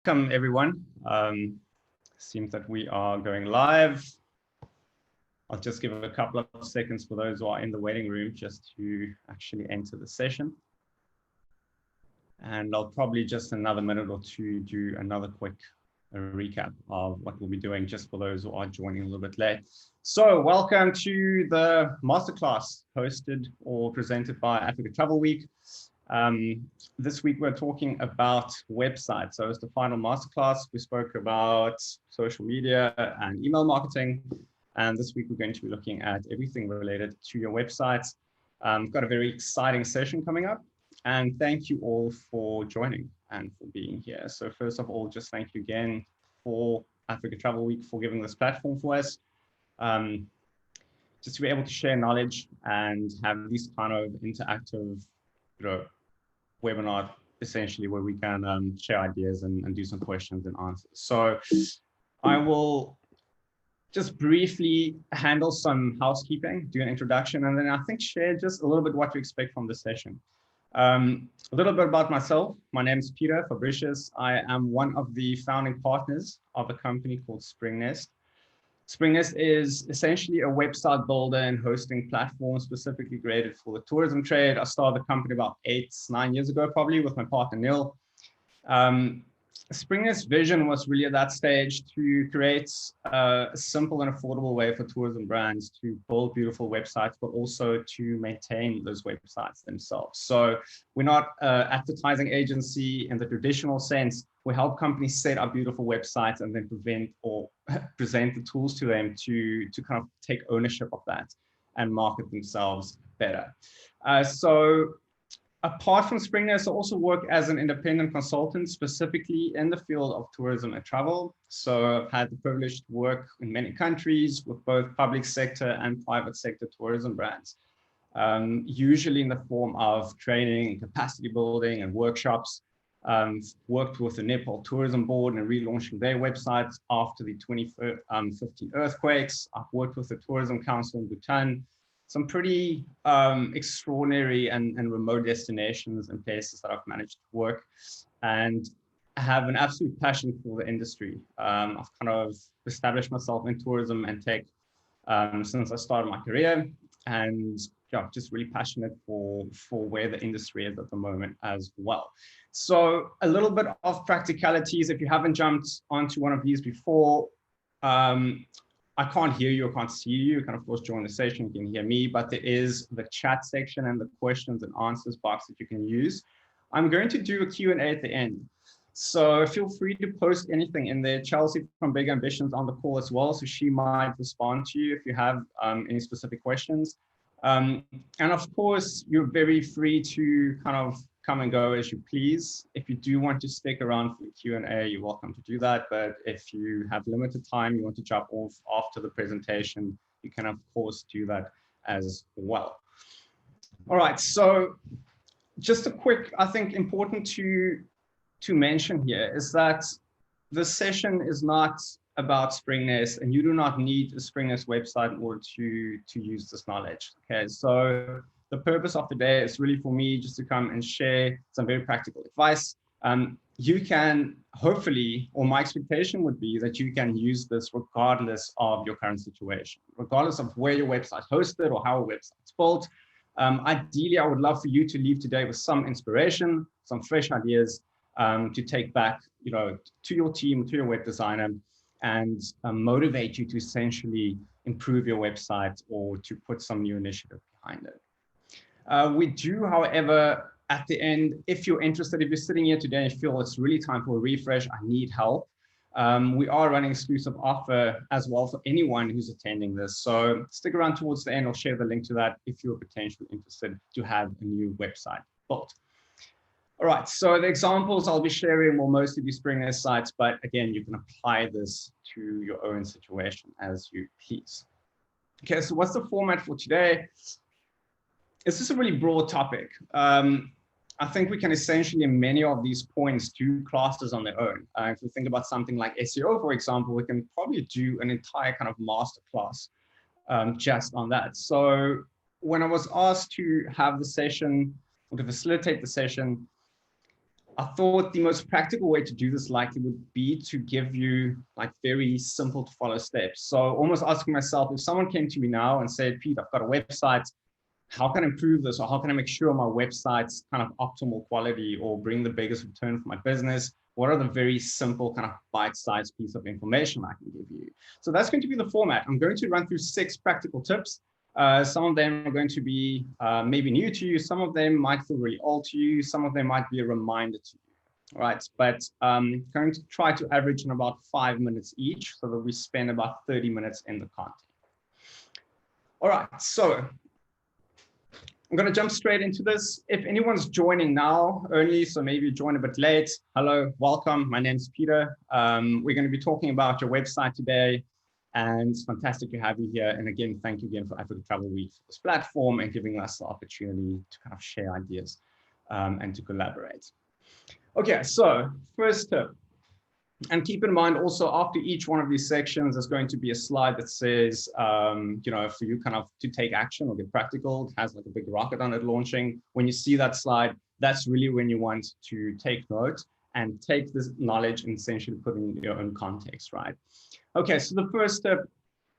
Welcome everyone. Seems that we are going live. I'll just give it a couple of seconds for those who are in the waiting room just to actually enter the session. And I'll probably just another minute or two do another quick recap of what we'll be doing just for those who are joining a little bit late. So welcome to the masterclass hosted or presented by Africa Travel Week. This week we're talking about websites. So it's the final masterclass. We spoke about social media and email marketing. And this week we're going to be looking at everything related to your websites. We've got a very exciting session coming up. And thank you all for joining and for being here. So first of all, just thank you again for Africa Travel Week for giving this platform for us. Just to be able to share knowledge and have these kind of interactive, webinar essentially where we can share ideas and do some questions and answers. So I will just briefly handle some housekeeping, do an introduction, and then I think share just a little bit what to expect from the session. A little bit about myself. My name is Peter Fabricius. I am one of the founding partners of a company called SpringNest. SpringNest is essentially a website builder and hosting platform specifically created for the tourism trade. I started the company about 8-9 years ago, probably with my partner, Neil. SpringNest's vision was really at that stage to create a simple and affordable way for tourism brands to build beautiful websites, but also to maintain those websites themselves. So we're not an advertising agency in the traditional sense. We help companies set up beautiful websites and then present the tools to them to kind of take ownership of that and market themselves better. So apart from SpringNest, I also work as an independent consultant, specifically in the field of tourism and travel. So I've had the privilege to work in many countries with both public sector and private sector tourism brands, usually in the form of training, capacity building, and workshops. Worked with the Nepal Tourism Board and relaunching their websites after the 2015 earthquakes. I've worked with the Tourism Council in Bhutan, some pretty extraordinary and remote destinations and places that I've managed to work, and I have an absolute passion for the industry. I've kind of established myself in tourism and tech since I started my career, and yeah, just really passionate for where the industry is at the moment as well. So a little bit of practicalities. If you haven't jumped onto one of these before, I can't hear you, I can't see you. You can of course join the session, you can hear me, but there is the chat section and the questions and answers box that you can use. I'm going to do a Q&A at the end. So feel free to post anything in there. Chelsea from Big Ambitions on the call as well, so she might respond to you if you have any specific questions. And of course, you're very free to kind of come and go as you please. If you do want to stick around for the Q&A, you're welcome to do that. But if you have limited time, you want to jump off after the presentation, you can of course do that as well. All right, so just a quick, I think important to mention here is that the session is not about SpringNest, and you do not need a SpringNest website in order to use this knowledge. Okay, so the purpose of the day is really for me just to come and share some very practical advice. You can hopefully, or my expectation would be that you can use this regardless of your current situation, regardless of where your website is hosted or how a website is built. Ideally, I would love for you to leave today with some inspiration, some fresh ideas to take back, to your team, to your web designer, and motivate you to essentially improve your website or to put some new initiative behind it. We do, however, at the end, if you're interested, if you're sitting here today and you feel it's really time for a refresh, I need help, we are running exclusive offer as well for anyone who's attending this. So stick around towards the end. I'll share the link to that if you're potentially interested to have a new website built. All right, so the examples I'll be sharing will mostly be SpringNest sites, but again, you can apply this to your own situation as you please. Okay, so what's the format for today? It's just a really broad topic. I think we can essentially, in many of these points, do classes on their own. If we think about something like SEO, for example, we can probably do an entire kind of master class just on that. So when I was asked to have the session or to facilitate the session, I thought the most practical way to do this likely would be to give you like very simple to follow steps. So almost asking myself, if someone came to me now and said, Pete, I've got a website, how can I improve this? Or how can I make sure my website's kind of optimal quality or bring the biggest return for my business? What are the very simple kind of bite-sized piece of information I can give you? So that's going to be the format. I'm going to run through 6 practical tips. Some of them are going to be maybe new to you. Some of them might feel really old to you. Some of them might be a reminder to you. All right, but I'm going to try to average in about 5 minutes each so that we spend about 30 minutes in the content. All right, so I'm going to jump straight into this. If anyone's joining now only, so maybe you joined a bit late, hello, welcome. My name is Peter. We're going to be talking about your website today, and it's fantastic to have you here. And again, thank you again for Africa Travel Week for this platform and giving us the opportunity to kind of share ideas and to collaborate. Okay, so first tip. And keep in mind also after each one of these sections, there's going to be a slide that says, for you kind of to take action or get practical. It has like a big rocket on it launching. When you see that slide, that's really when you want to take note and take this knowledge and essentially put in your own context, right? Okay, so the first step,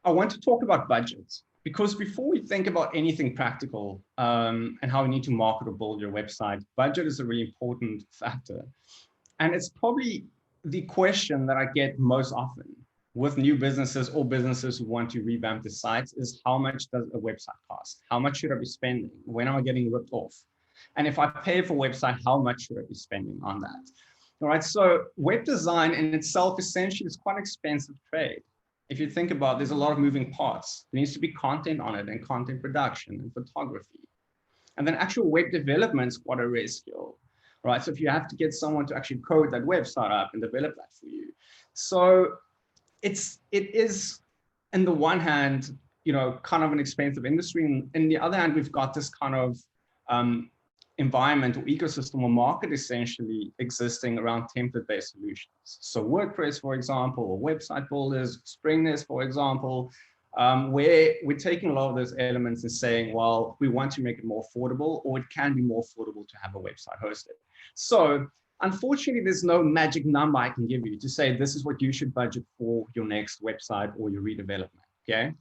I want to talk about budgets, because before we think about anything practical and how we need to market or build your website, budget is a really important factor. And it's probably the question that I get most often with new businesses or businesses who want to revamp the sites is, how much does a website cost? How much should I be spending? When am I getting ripped off? And if I pay for a website, how much should I be spending on that? All right, so web design in itself essentially is quite an expensive trade. If you think about it, there's a lot of moving parts. There needs to be content on it and content production and photography. And then actual web development is quite a rare skill. Right, so if you have to get someone to actually code that website up and develop that for you. So it is, on the one hand, kind of an expensive industry. And on the other hand, we've got this kind of environment or ecosystem or market essentially existing around template-based solutions. So WordPress, for example, or website builders, Spring.net, for example, where we're taking a lot of those elements and saying, well, we want to make it more affordable, or it can be more affordable to have a website hosted. So unfortunately, there's no magic number I can give you to say this is what you should budget for your next website or your redevelopment, okay?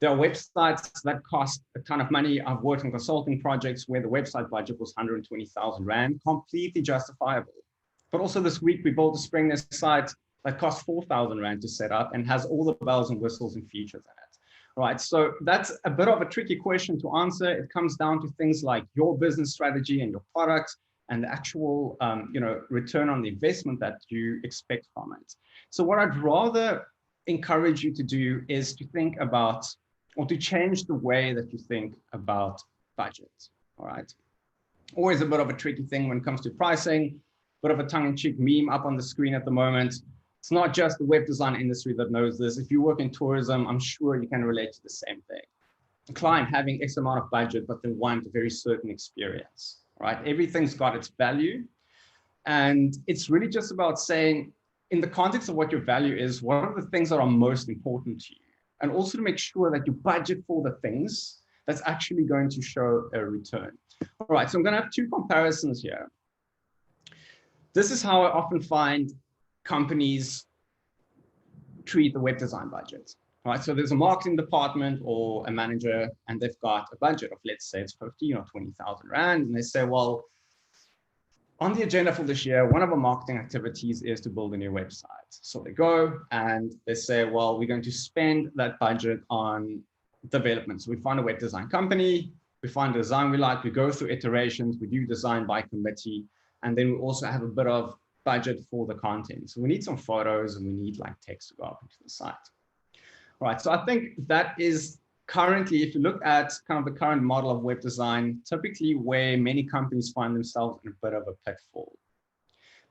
There are websites that cost a ton of money. I've worked on consulting projects where the website budget was 120,000 Rand, completely justifiable. But also this week, we built a Spring.net site that costs 4,000 Rand to set up and has all the bells and whistles and features in it. Right, so that's a bit of a tricky question to answer. It comes down to things like your business strategy and your products and the actual return on the investment that you expect from it. So what I'd rather encourage you to do is to think about, or to change the way that you think about budget. All right, always a bit of a tricky thing when it comes to pricing. Bit of a tongue-in-cheek meme up on the screen at the moment. It's not just the web design industry that knows this. If you work in tourism, I'm sure you can relate to the same thing. A client having X amount of budget, but they want a very certain experience, right? Everything's got its value. And it's really just about saying, in the context of what your value is, what are the things that are most important to you? And also to make sure that you budget for the things that's actually going to show a return. All right, so I'm going to have 2 comparisons here. This is how I often find companies treat the web design budget. Right, so there's a marketing department or a manager, and they've got a budget of, let's say it's 15 or 20,000 Rand, and they say, well, on the agenda for this year, one of our marketing activities is to build a new website. So they go and they say, well, we're going to spend that budget on development. So we find a web design company, we find a design we like, we go through iterations, we do design by committee, and then we also have a bit of budget for the content. So we need some photos and we need like text to go up into the site. All right, so I think that is currently, if you look at kind of the current model of web design, typically where many companies find themselves in a bit of a pitfall.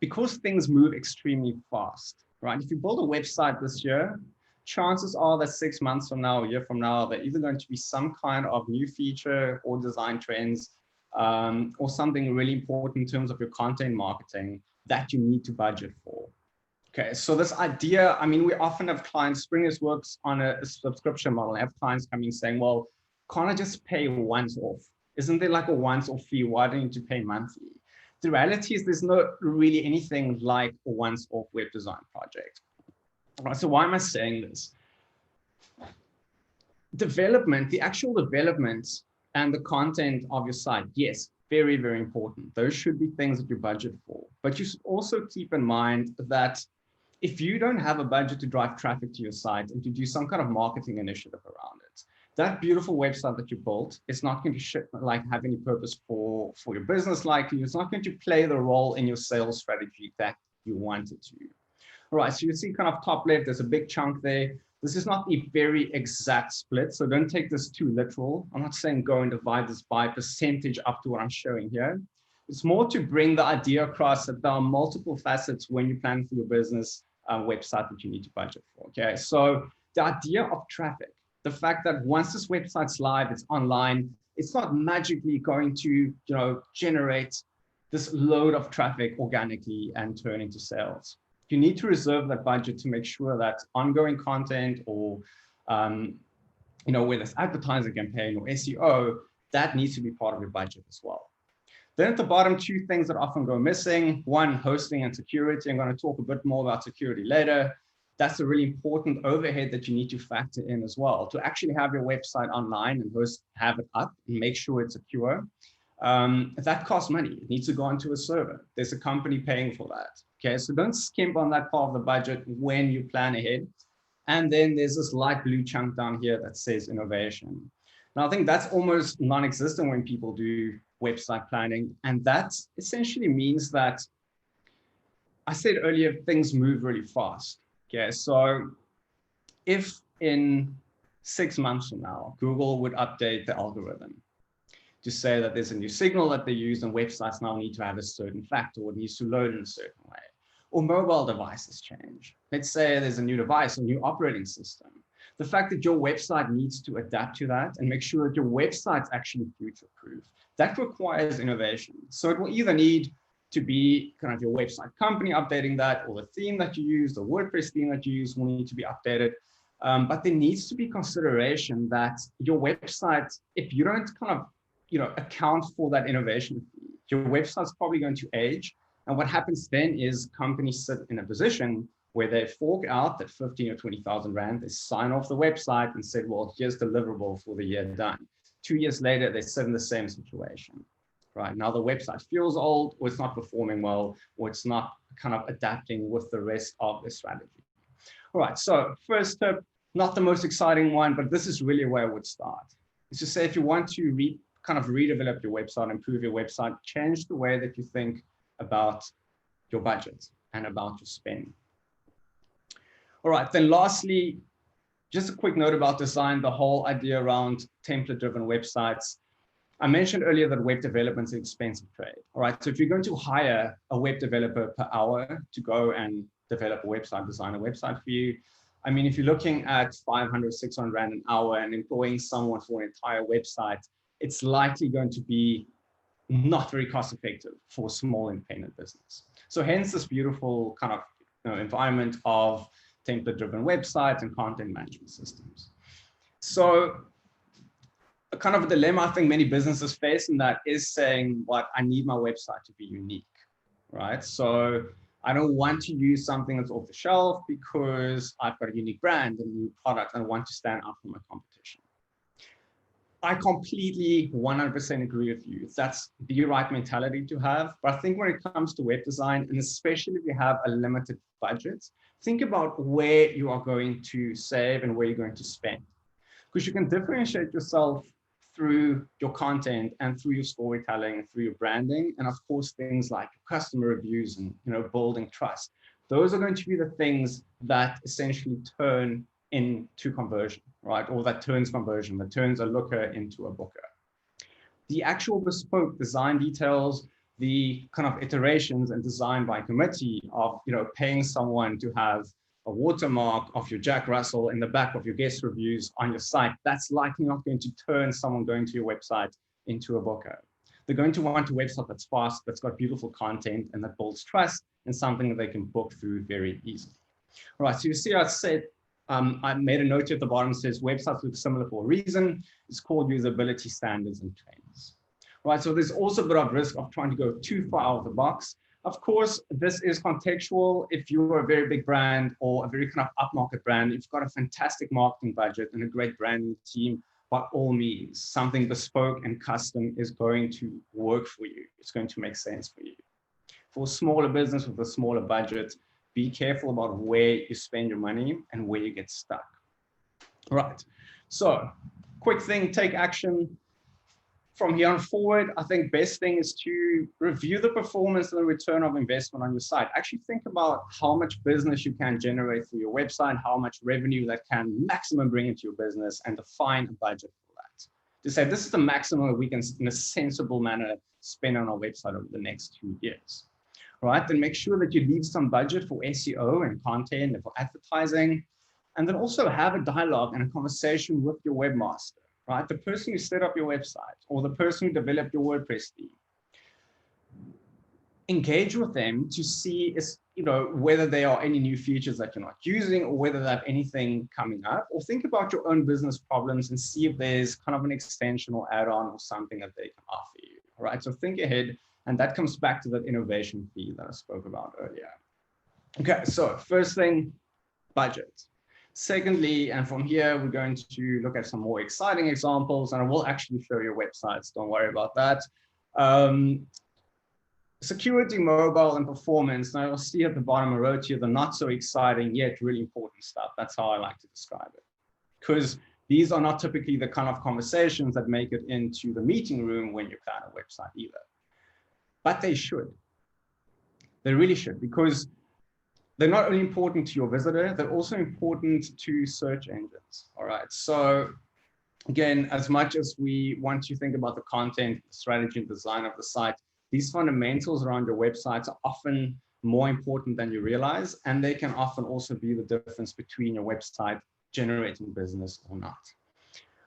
Because things move extremely fast, right? If you build a website this year, chances are that 6 months from now, a year from now, there's either going to be some kind of new feature or design trends or something really important in terms of your content marketing that you need to budget for. Okay, so this idea, I mean, we often have clients, Spring.net works on a subscription model. I have clients coming saying, well, can't I just pay once off? Isn't there like a once off fee? Why do I need to pay monthly? the reality is there's not really anything like a once-off web design project. All right, so why am I saying this? Development, the actual development and the content of your site, yes, very, very important. Those should be things that you budget for. But you should also keep in mind that if you don't have a budget to drive traffic to your site and to do some kind of marketing initiative around it, that beautiful website that you built is not going to have any purpose for your business likely. It's not going to play the role in your sales strategy that you want it to. All right, so you see kind of top left, there's a big chunk there. This is not a very exact split, so don't take this too literal. I'm not saying go and divide this by percentage up to what I'm showing here. It's more to bring the idea across that there are multiple facets when you plan for your business website that you need to budget for, okay? So the idea of traffic, the fact that once this website's live, it's online, it's not magically going to, generate this load of traffic organically and turn into sales. You need to reserve that budget to make sure that ongoing content or, whether it's advertising campaign or SEO, that needs to be part of your budget as well. Then at the bottom, two things that often go missing. One, hosting and security. I'm going to talk a bit more about security later. That's a really important overhead that you need to factor in as well. To actually have your website online and have it up and make sure it's secure, that costs money. It needs to go onto a server. There's a company paying for that. Okay, so don't skimp on that part of the budget when you plan ahead. And then there's this light blue chunk down here that says innovation. Now, I think that's almost non-existent when people do website planning. And that essentially means that, I said earlier, things move really fast. Okay, so if in 6 months from now, Google would update the algorithm to say that there's a new signal that they use and websites now need to have a certain factor or it needs to load in a certain way, or mobile devices change. Let's say there's a new device, a new operating system. The fact that your website needs to adapt to that and make sure that your website's actually future-proof, that requires innovation. So it will either need to be kind of your website company updating that, or the theme that you use, the WordPress theme that you use will need to be updated. But there needs to be consideration that your website, if you don't kind of account for that innovation, your website's probably going to age. And what happens then is companies sit in a position where they fork out that 15 or 20,000 Rand, they sign off the website and said, well, here's deliverable for the year done. 2 years later, they sit in the same situation, right? Now the website feels old, or it's not performing well, or it's not kind of adapting with the rest of the strategy. All right, so first tip, not the most exciting one, but this is really where I would start. It's to say if you want to kind of redevelop your website, improve your website, change the way that you think about your budget and about your spend. All right, then lastly, just a quick note about design, the whole idea around template-driven websites. I mentioned earlier that web development is an expensive trade. All right, so if you're going to hire a web developer per hour to go and develop a website, design a website for you, I mean, if you're looking at 500, 600 Rand an hour and employing someone for an entire website, it's likely going to be not very cost effective for a small independent business. So hence this beautiful kind of environment of template-driven websites and content management systems. So a kind of a dilemma I think many businesses face in that is saying, what, I need my website to be unique, right? So I don't want to use something that's off the shelf because I've got a unique brand and new product and I want to stand out from my competition. I completely 100% agree with you. That's the right mentality to have. But I think when it comes to web design, and especially if you have a limited budget, think about where you are going to save and where you're going to spend. Because you can differentiate yourself through your content and through your storytelling and through your branding. And of course, things like customer reviews and building trust. Those are going to be the things that essentially turn into conversion, right? Or that turns conversion, that turns a looker into a booker. The actual bespoke design details, the kind of iterations and design by committee of, paying someone to have a watermark of your Jack Russell in the back of your guest reviews on your site, that's likely not going to turn someone going to your website into a booker. They're going to want a website that's fast, that's got beautiful content, and that builds trust, and something that they can book through very easily. All right, so you see I said, I made a note at the bottom that says websites look similar for a reason. It's called usability standards and trends. right? So there's also a bit of risk of trying to go too far out of the box. Of course, this is contextual. If you're a very big brand or a very kind of upmarket brand, you've got a fantastic marketing budget and a great branding team, by all means, something bespoke and custom is going to work for you. It's going to make sense for you. For a smaller business with a smaller budget, be careful about where you spend your money and where you get stuck. Right. So, quick thing, take action. From here on forward, I think best thing is to review the performance and the return of investment on your site. Actually think about how much business you can generate through your website, how much revenue that can maximum bring into your business, and define a budget for that. To say this is the maximum we can, in a sensible manner, spend on our website over the next 2 years. Right? Then make sure that you leave some budget for SEO and content and for advertising, and then also have a dialogue and a conversation with your webmaster. Right? The person who set up your website or the person who developed your WordPress theme. Engage with them to see whether there are any new features that you're not using or whether they have anything coming up, or think about your own business problems and see if there's kind of an extension or add-on or something that they can offer you. All right, so think ahead, and that comes back to that innovation fee that I spoke about earlier. Okay, so first thing, budget. Secondly, and from here, we're going to look at some more exciting examples, and I will actually show you websites. Don't worry about that. Security, mobile, and performance. Now you'll see at the bottom, I wrote here the not so exciting yet really important stuff. That's how I like to describe it. Because these are not typically the kind of conversations that make it into the meeting room when you plan a website either. But they should. They really should, because they're not only important to your visitor, they're also important to search engines. All right. So again, as much as we want to think about the content, the strategy, and design of the site, these fundamentals around your websites are often more important than you realize, and they can often also be the difference between your website generating business or not.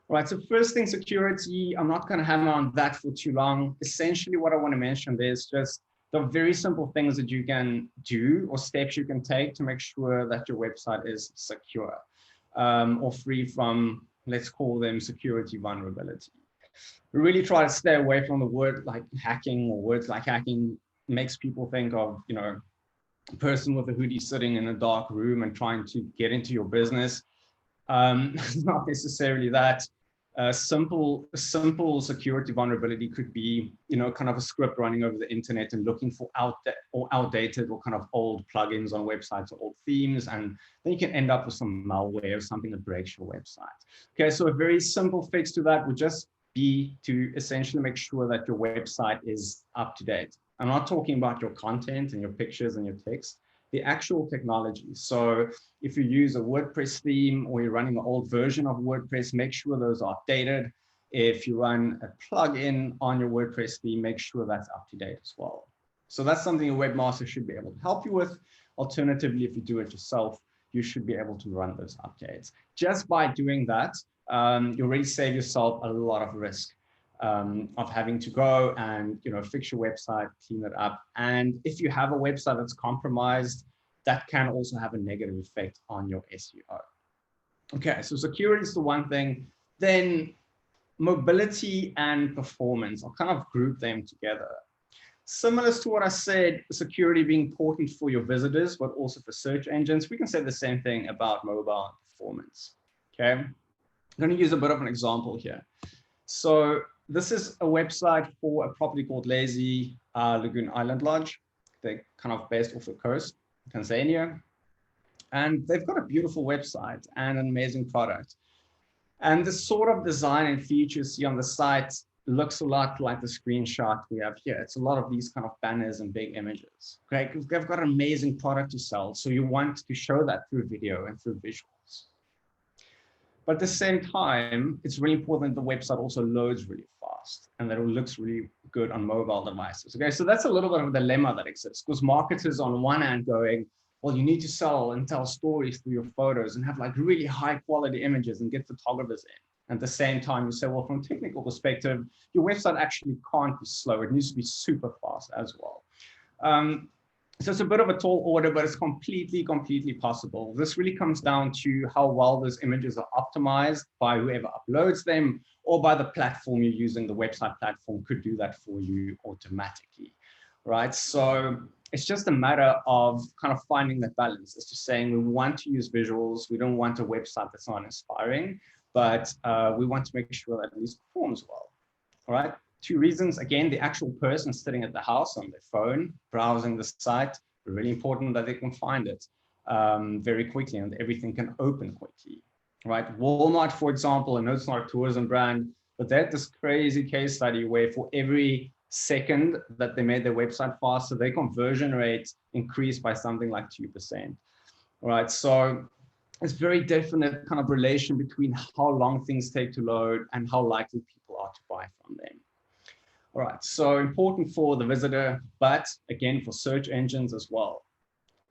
All right, so first thing, security. I'm not going to hammer on that for too long. Essentially, what I want to mention is just the very simple things that you can do or steps you can take to make sure that your website is secure or free from, let's call them, security vulnerability. We really try to stay away from the word like hacking, or words like hacking makes people think of, a person with a hoodie sitting in a dark room and trying to get into your business. Not necessarily that. Simple security vulnerability could be, kind of a script running over the internet and looking for outdated or kind of old plugins on websites or old themes, and then you can end up with some malware or something that breaks your website. Okay, so a very simple fix to that would just be to essentially make sure that your website is up to date. I'm not talking about your content and your pictures and your text, the actual technology. So if you use a WordPress theme or you're running an old version of WordPress, make sure those are updated. If you run a plugin on your WordPress theme, make sure that's up to date as well. So that's something a webmaster should be able to help you with. Alternatively, if you do it yourself, you should be able to run those updates. Just by doing that, you already save yourself a lot of risk of having to go and fix your website, clean it up. And if you have a website that's compromised, that can also have a negative effect on your SEO. Okay, so security is the one thing. Then mobility and performance, I'll kind of group them together. Similar to what I said, security being important for your visitors, but also for search engines, we can say the same thing about mobile performance. Okay, I'm going to use a bit of an example here. So this is a website for a property called Lazy Lagoon Island Lodge. They're kind of based off the coast, Tanzania. And they've got a beautiful website and an amazing product. And the sort of design and features you see on the site looks a lot like the screenshot we have here. It's a lot of these kind of banners and big images. Okay, they've got an amazing product to sell. So you want to show that through video and through visuals. But at the same time, it's really important that the website also loads really fast and that it looks really good on mobile devices. Okay, so that's a little bit of a dilemma that exists, because marketers on one hand going, well, you need to sell and tell stories through your photos and have like really high quality images and get photographers in. At the same time, you say, well, from a technical perspective, your website actually can't be slow. It needs to be super fast as well. So it's a bit of a tall order, but it's completely possible. This really comes down to how well those images are optimized by whoever uploads them, or by the platform you're using. The website platform could do that for you automatically, right? So it's just a matter of kind of finding that balance. It's just saying we want to use visuals. We don't want a website that's not inspiring, but we want to make sure that at least performs well, all right? Two reasons. Again, the actual person sitting at the house on their phone, browsing the site, really important that they can find it very quickly and everything can open quickly, right? Walmart, for example, I know it's not a tourism brand, but they had this crazy case study where for every second that they made their website faster, their conversion rate increased by something like 2%, right? So it's very definite kind of relation between how long things take to load and how likely people are to buy from them. All right, so important for the visitor, but again, for search engines as well.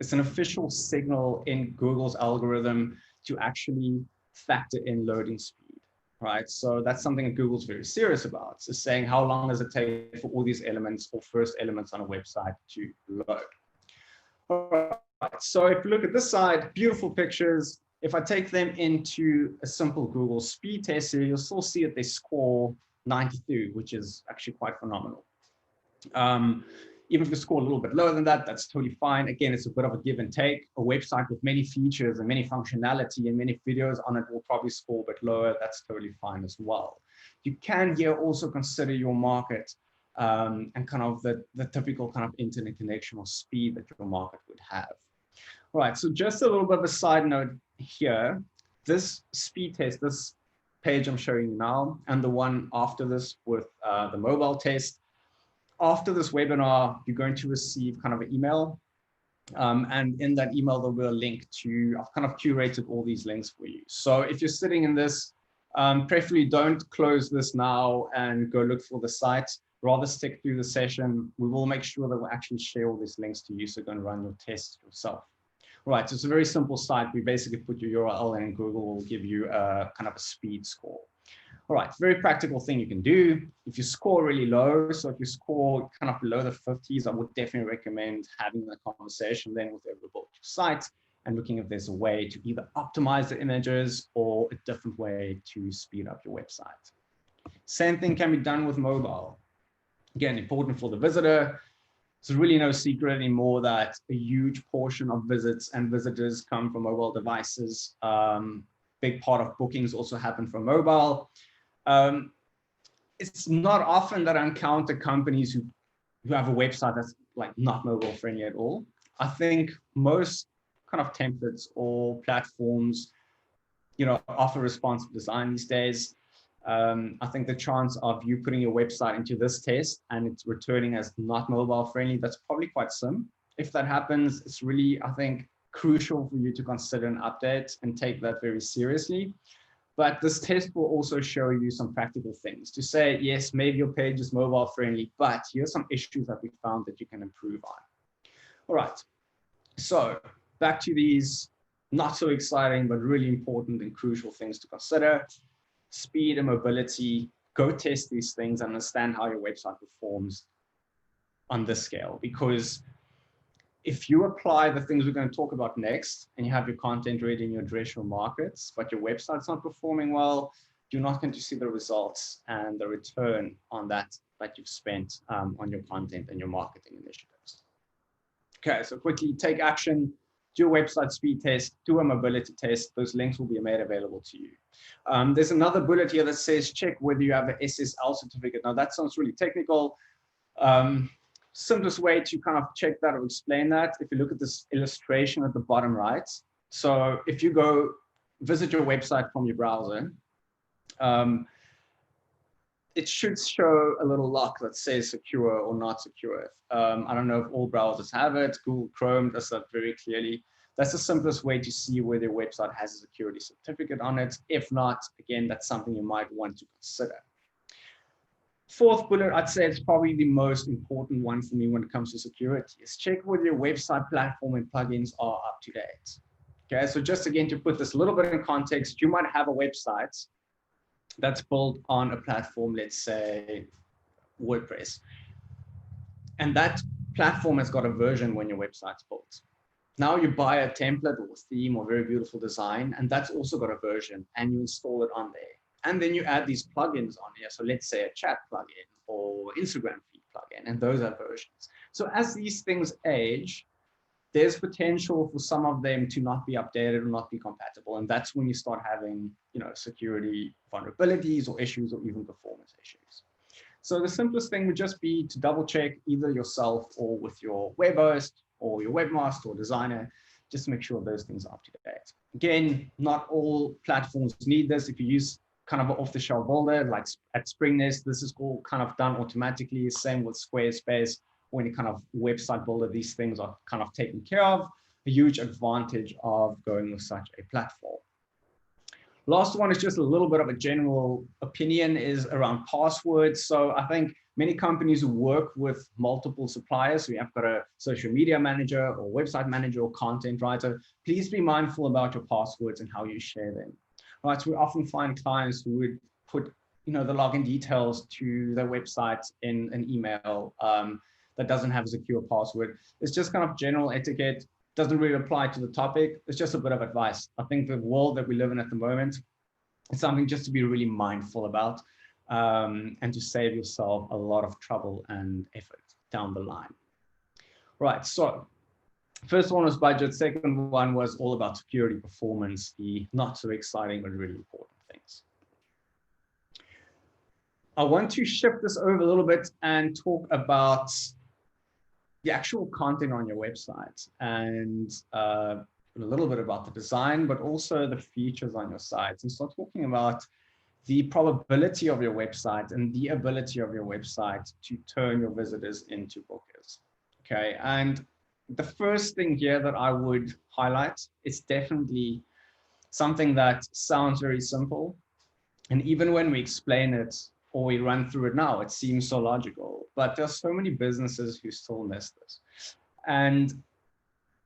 It's an official signal in Google's algorithm to actually factor in loading speed, right? So that's something that Google's very serious about. So saying how long does it take for all these elements or first elements on a website to load. All right, so if you look at this side, beautiful pictures. If I take them into a simple Google speed test here, you'll still see that they score 92, which is actually quite phenomenal. Even if you score a little bit lower than that, that's totally fine. Again, it's a bit of a give and take. A website with many features and many functionality and many videos on it will probably score a bit lower. That's totally fine as well. You can here also consider your market and kind of the typical kind of internet connection or speed that your market would have. All right, so just a little bit of a side note here. This speed test, this page I'm showing you now, and the one after this with the mobile test, after this webinar, you're going to receive kind of an email. And in that email, there'll be a link to, I've kind of curated all these links for you. So if you're sitting in this, preferably don't close this now and go look for the site. Rather stick through the session. We will make sure that we'll actually share all these links to you so you can run your tests yourself. Right, so it's a very simple site. We basically put your URL in and Google will give you a kind of a speed score. All right, very practical thing you can do. If you score really low, so if you score kind of below the 50s, I would definitely recommend having a conversation then with whoever built your site and looking if there's a way to either optimize the images or a different way to speed up your website. Same thing can be done with mobile. Again, important for the visitor. It's really no secret anymore that a huge portion of visits and visitors come from mobile devices. Big part of bookings also happen from mobile. It's not often that I encounter companies who have a website that's like not mobile friendly at all. I think most kind of templates or platforms, you know, offer responsive design these days. I think the chance of you putting your website into this test and it's returning as not mobile friendly, that's probably quite slim. If that happens, it's really, I think, crucial for you to consider an update and take that very seriously. But this test will also show you some practical things to say, yes, maybe your page is mobile friendly, but here's some issues that we found that you can improve on. All right, so back to these not so exciting, but really important and crucial things to consider. Speed and mobility. Go test these things and understand how your website performs on this scale, because if you apply the things we're going to talk about next and you have your content ready in your traditional markets, but your website's not performing well, you're not going to see the results and the return on that you've spent on your content and your marketing initiatives. Okay, so quickly take action, do a website speed test, do a mobility test. Those links will be made available to you. There's another bullet here that says check whether you have an SSL certificate. Now that sounds really technical. Simplest way to kind of check that or explain that, if you look at this illustration at the bottom right. So if you go visit your website from your browser, it should show a little lock that says secure or not secure. I don't know if all browsers have it. Google Chrome does that very clearly. That's the simplest way to see whether your website has a security certificate on it. If not, again, that's something you might want to consider. Fourth bullet, I'd say it's probably the most important one for me when it comes to security, is check whether your website platform and plugins are up to date. Okay, so just again, to put this a little bit in context, you might have a website that's built on a platform, let's say WordPress. And that platform has got a version when your website's built. Now you buy a template or theme or very beautiful design, and that's also got a version, and you install it on there. And then you add these plugins on here. So let's say a chat plugin or Instagram feed plugin, and those are versions. So as these things age, there's potential for some of them to not be updated or not be compatible. And that's when you start having, security vulnerabilities or issues or even performance issues. So the simplest thing would just be to double check either yourself or with your web host or your webmaster or designer, just to make sure those things are up to date. Again, not all platforms need this. If you use kind of an off-the-shelf builder, like at Spring Nest, this is all kind of done automatically. Same with Squarespace or any kind of website builder, these things are kind of taken care of. A huge advantage of going with such a platform. Last one is just a little bit of a general opinion is around passwords. So I think many companies who work with multiple suppliers, so you have got a social media manager or website manager or content writer, please be mindful about your passwords and how you share them. Right, so we often find clients who would put the login details to their website in an email that doesn't have a secure password. It's just kind of general etiquette, doesn't really apply to the topic. It's just a bit of advice. I think the world that we live in at the moment, it's something just to be really mindful about and to save yourself a lot of trouble and effort down the line. Right, so first one was budget. Second one was all about security, performance, the not so exciting but really important things. I want to shift this over a little bit and talk about the actual content on your website and a little bit about the design, but also the features on your site, and start talking about the probability of your website and the ability of your website to turn your visitors into bookers. Okay, and the first thing here that I would highlight is definitely something that sounds very simple. And even when we explain it or we run through it now, it seems so logical, but there's so many businesses who still miss this. And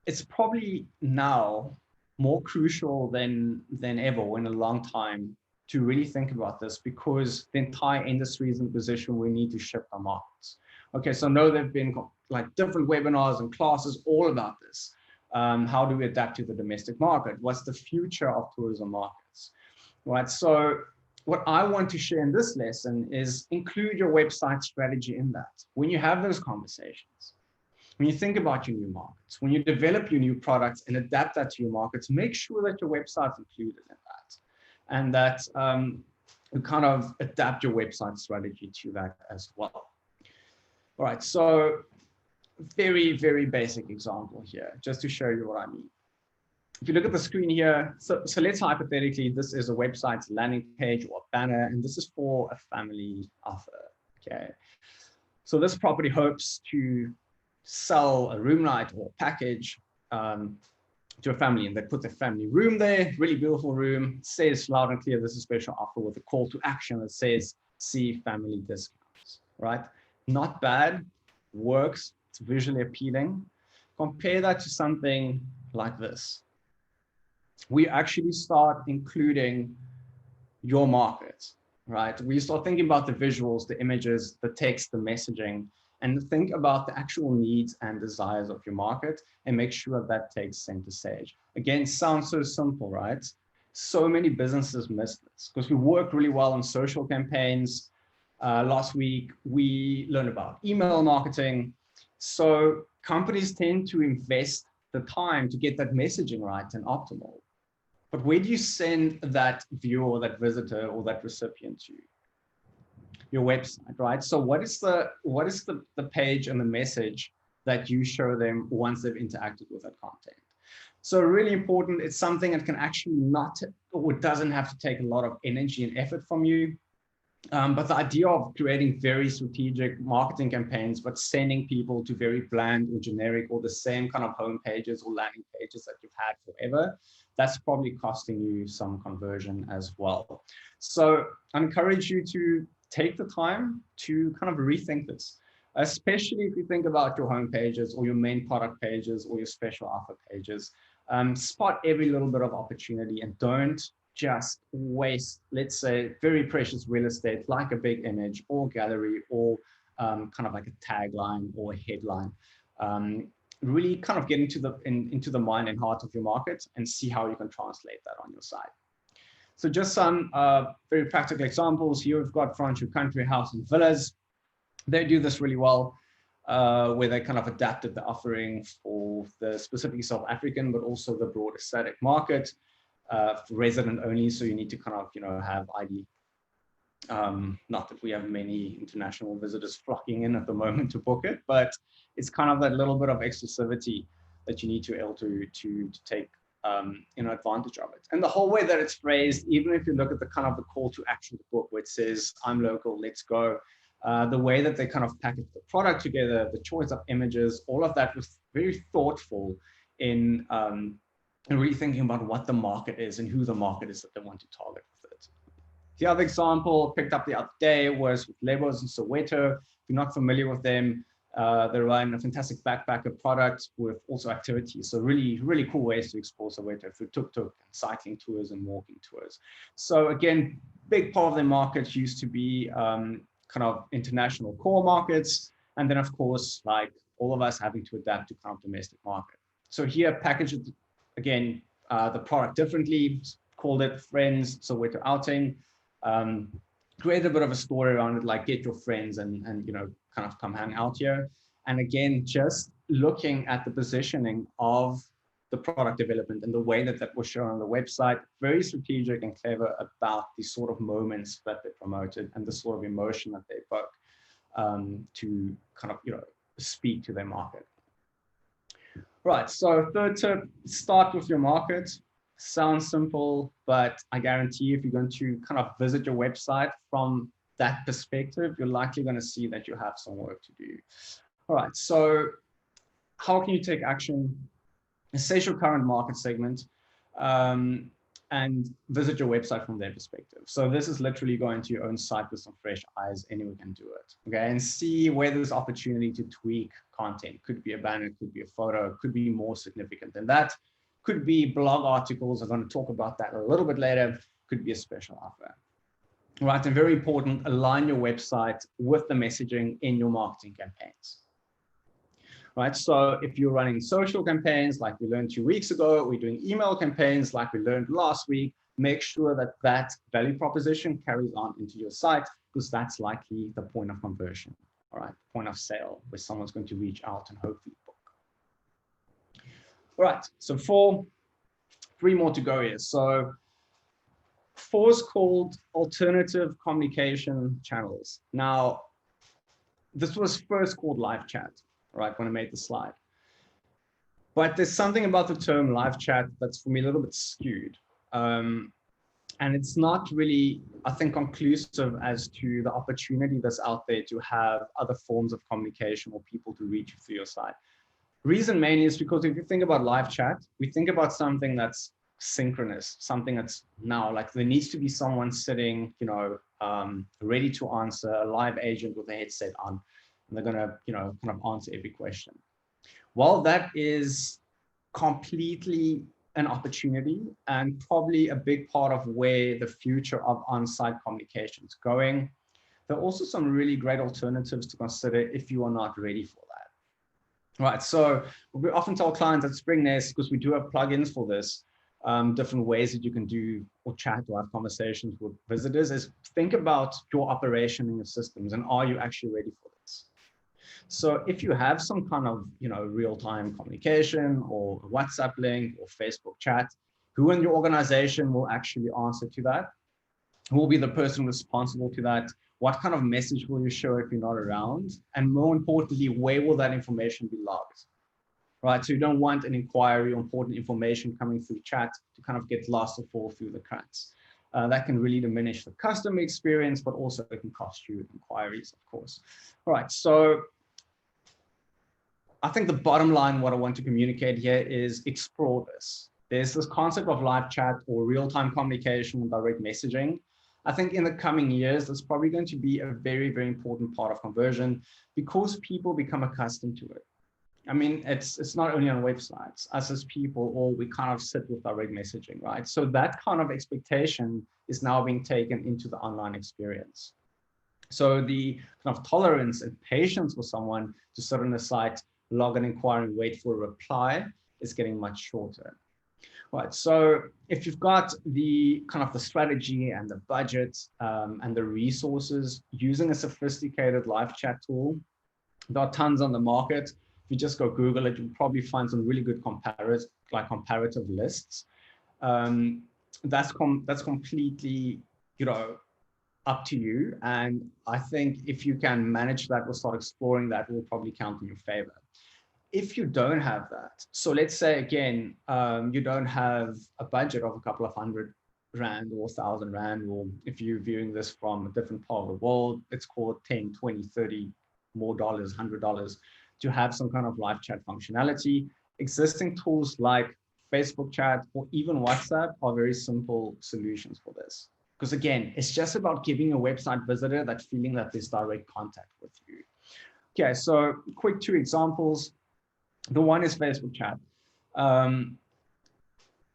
it's probably now more crucial than ever in a long time to really think about this, because the entire industry is in a position where we need to shift our markets. Okay, so I know there've been like different webinars and classes all about this. How do we adapt to the domestic market? What's the future of tourism markets? Right, so what I want to share in this lesson is include your website strategy in that. When you have those conversations, when you think about your new markets, when you develop your new products and adapt that to your markets, make sure that your website's included in that, and that you kind of adapt your website strategy to that as well. All right, so very, very basic example here, just to show you what I mean. If you look at the screen here, so let's hypothetically, this is a website's landing page or a banner, and this is for a family offer, okay? So this property hopes to sell a room night or a package to a family, and they put the family room there, really beautiful room, it says loud and clear, this is a special offer with a call to action that says, see family discounts, right? Not bad, works, it's visually appealing. Compare that to something like this. We actually start including your market, right? We start thinking about the visuals, the images, the text, the messaging, and think about the actual needs and desires of your market and make sure that takes center stage. Again, sounds so simple, right? So many businesses miss this because we work really well on social campaigns. Last week, we learned about email marketing. So companies tend to invest the time to get that messaging right and optimal. But where do you send that viewer or that visitor or that recipient to? Your website, right? So what is the page and the message that you show them once they've interacted with that content? So really important, it's something that can actually not, or doesn't have to take a lot of energy and effort from you. But the idea of creating very strategic marketing campaigns, but sending people to very bland or generic or the same kind of home pages or landing pages that you've had forever, that's probably costing you some conversion as well. So I encourage you to take the time to kind of rethink this, especially if you think about your home pages or your main product pages or your special offer pages. Spot every little bit of opportunity and don't just waste, let's say, very precious real estate like a big image or gallery or kind of like a tagline or a headline Really kind of get into the mind and heart of your market and see how you can translate that on your side. So just some very practical examples. Here we've got Franchu Country House and Villas. They do this really well, where they kind of adapted the offering for the specifically South African, but also the broader static market, resident only. So you need to kind of, have ID. Not that we have many international visitors flocking in at the moment to book it, but it's kind of that little bit of exclusivity that you need to be able to take advantage of it. And the whole way that it's phrased, even if you look at the kind of the call to action book where it says, I'm local, let's go. The way that they kind of package the product together, the choice of images, all of that was very thoughtful in really thinking about what the market is and who the market is that they want to target with it. The other example picked up the other day was with Lebos in Soweto. If you're not familiar with them, they run a fantastic backpacker product with also activities. So really, really cool ways to explore Soweto through tuk-tuk and cycling tours and walking tours. So again, big part of their market used to be kind of international core markets. And then of course, like all of us having to adapt to kind of domestic market. So here, package it again, the product differently, called it Friends Soweto Outing. Create a bit of a story around it, like get your friends and kind of come hang out here. And again, just looking at the positioning of the product development and the way that that was shown on the website, very strategic and clever about the sort of moments that they promoted and the sort of emotion that they evoke to kind of speak to their market. Right, so third tip, start with your market. Sounds simple, but I guarantee if you're going to kind of visit your website from that perspective, you're likely going to see that you have some work to do. All right, so how can you take action? Assess your current market segment and visit your website from their perspective. So this is literally going to your own site with some fresh eyes. Anyone can do it, okay? And see where there's opportunity to tweak content. Could be a banner, could be a photo, could be more significant than that. Could be blog articles. I'm going to talk about that a little bit later. Could be a special offer. Right, and very important, align your website with the messaging in your marketing campaigns. Right, so if you're running social campaigns like we learned 2 weeks ago, we're doing email campaigns like we learned last week, make sure that that value proposition carries on into your site, because that's likely the point of conversion, all right, point of sale, where someone's going to reach out and hopefully book. All right, so three more to go here. So 4 is called alternative communication channels. Now, this was first called live chat, right, when I made the slide. But there's something about the term live chat that's for me a little bit skewed. And it's not really, I think, conclusive as to the opportunity that's out there to have other forms of communication or people to reach you through your site. Reason mainly is because if you think about live chat, we think about something that's synchronous, something that's now, like there needs to be someone sitting, ready to answer, a live agent with a headset on, and they're gonna, kind of answer every question. While that is completely an opportunity and probably a big part of where the future of on-site communication is going, there are also some really great alternatives to consider if you are not ready for that. Right, so we often tell clients at SpringNest, because we do have plugins for this, different ways that you can do or chat or have conversations with visitors, is think about your operation and your systems, and are you actually ready for this? So if you have some kind of, real-time communication or a WhatsApp link or Facebook chat, who in your organization will actually answer to that? Who will be the person responsible to that? What kind of message will you show if you're not around? And more importantly, where will that information be logged? Right, so you don't want an inquiry or important information coming through chat to kind of get lost or fall through the cracks. That can really diminish the customer experience, but also it can cost you inquiries, of course. All right, so I think the bottom line, what I want to communicate here is explore this. There's this concept of live chat or real-time communication and direct messaging. I think in the coming years, that's probably going to be a very, very important part of conversion because people become accustomed to it. I mean, it's not only on websites, us as people, or we kind of sit with direct messaging, right? So that kind of expectation is now being taken into the online experience. So the kind of tolerance and patience for someone to sit on a site log an inquiry and wait for a reply is getting much shorter. Right. So if you've got the kind of the strategy and the budget and the resources, using a sophisticated live chat tool, there are tons on the market. If you just go Google it, you'll probably find some really good comparative lists. That's completely, up to you. And I think if you can manage that or start exploring that, will probably count in your favor. If you don't have that, so let's say again, you don't have a budget of a couple of $100 or $1,000, or if you're viewing this from a different part of the world, it's called 10, 20, 30 more dollars, $100 to have some kind of live chat functionality. Existing tools like Facebook chat or even WhatsApp are very simple solutions for this. Because again, it's just about giving a website visitor that feeling that there's direct contact with you. Okay, so quick 2 examples. The one is Facebook chat. I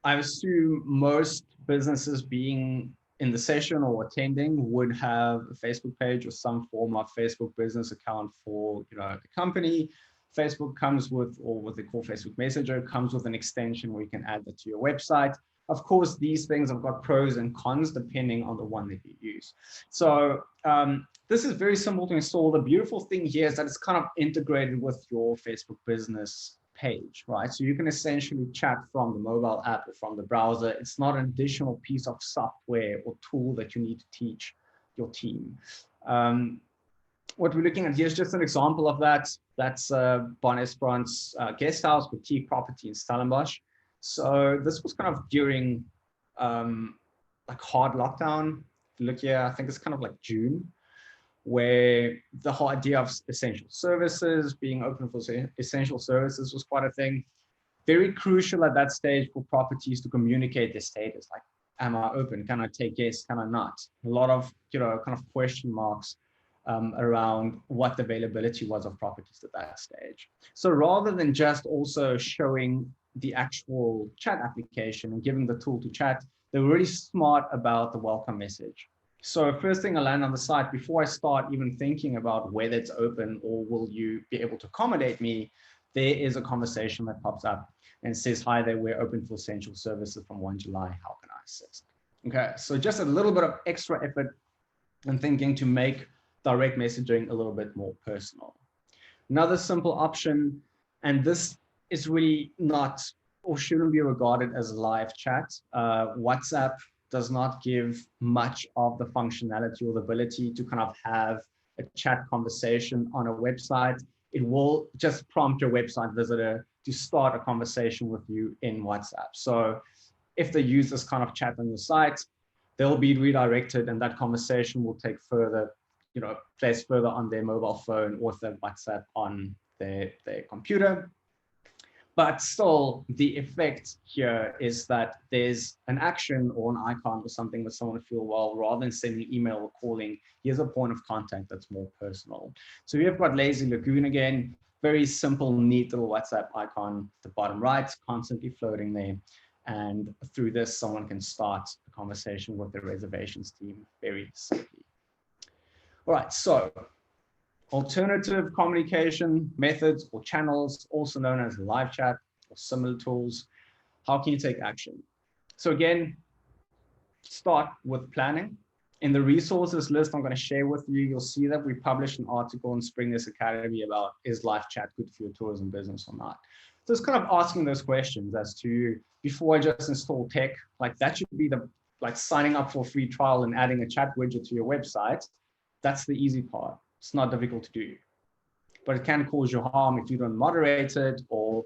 assume most businesses being in the session or attending would have a Facebook page or some form of Facebook business account for the company. Facebook comes with, or what they call Facebook Messenger, comes with an extension where you can add that to your website. Of course, these things have got pros and cons depending on the one that you use. So this is very simple to install. The beautiful thing here is that it's kind of integrated with your Facebook business page, right? So you can essentially chat from the mobile app or from the browser. It's not an additional piece of software or tool that you need to teach your team. What we're looking at here is just an example of that. That's Bon Esperant's guest house, boutique property in Stellenbosch. So this was kind of during like hard lockdown. If you look here, I think it's kind of like June, where the whole idea of essential services, being open for essential services was quite a thing. Very crucial at that stage for properties to communicate their status, like, am I open? Can I take guests? Can I not? A lot of, kind of question marks around what the availability was of properties at that stage. So rather than just also showing the actual chat application and giving the tool to chat, they were really smart about the welcome message. So first thing I land on the site, before I start even thinking about whether it's open or will you be able to accommodate me, there is a conversation that pops up and says, hi there, we're open for essential services from 1 July. How can I assist? Okay, so just a little bit of extra effort and thinking to make direct messaging a little bit more personal. Another simple option, and this is really not or shouldn't be regarded as live chat. WhatsApp does not give much of the functionality or the ability to kind of have a chat conversation on a website. It will just prompt your website visitor to start a conversation with you in WhatsApp. So if they use this kind of chat on your site, they'll be redirected and that conversation will take further, place further on their mobile phone or their WhatsApp on their computer. But still, the effect here is that there's an action or an icon or something that someone feel, well, rather than sending email or calling, here's a point of contact that's more personal. So we have got Lazy Lagoon again, very simple, neat little WhatsApp icon at the bottom right, constantly floating there. And through this, someone can start a conversation with the reservations team very simply. All right, so alternative communication methods or channels, also known as live chat or similar tools. How can you take action? So again, start with planning. In the resources list I'm going to share with you, you'll see that we published an article in Spring This Academy about, is live chat good for your tourism business or not? So it's kind of asking those questions as to, before I just install tech, like that should be like signing up for a free trial and adding a chat widget to your website. That's the easy part. It's not difficult to do, but it can cause you harm if you don't moderate it, or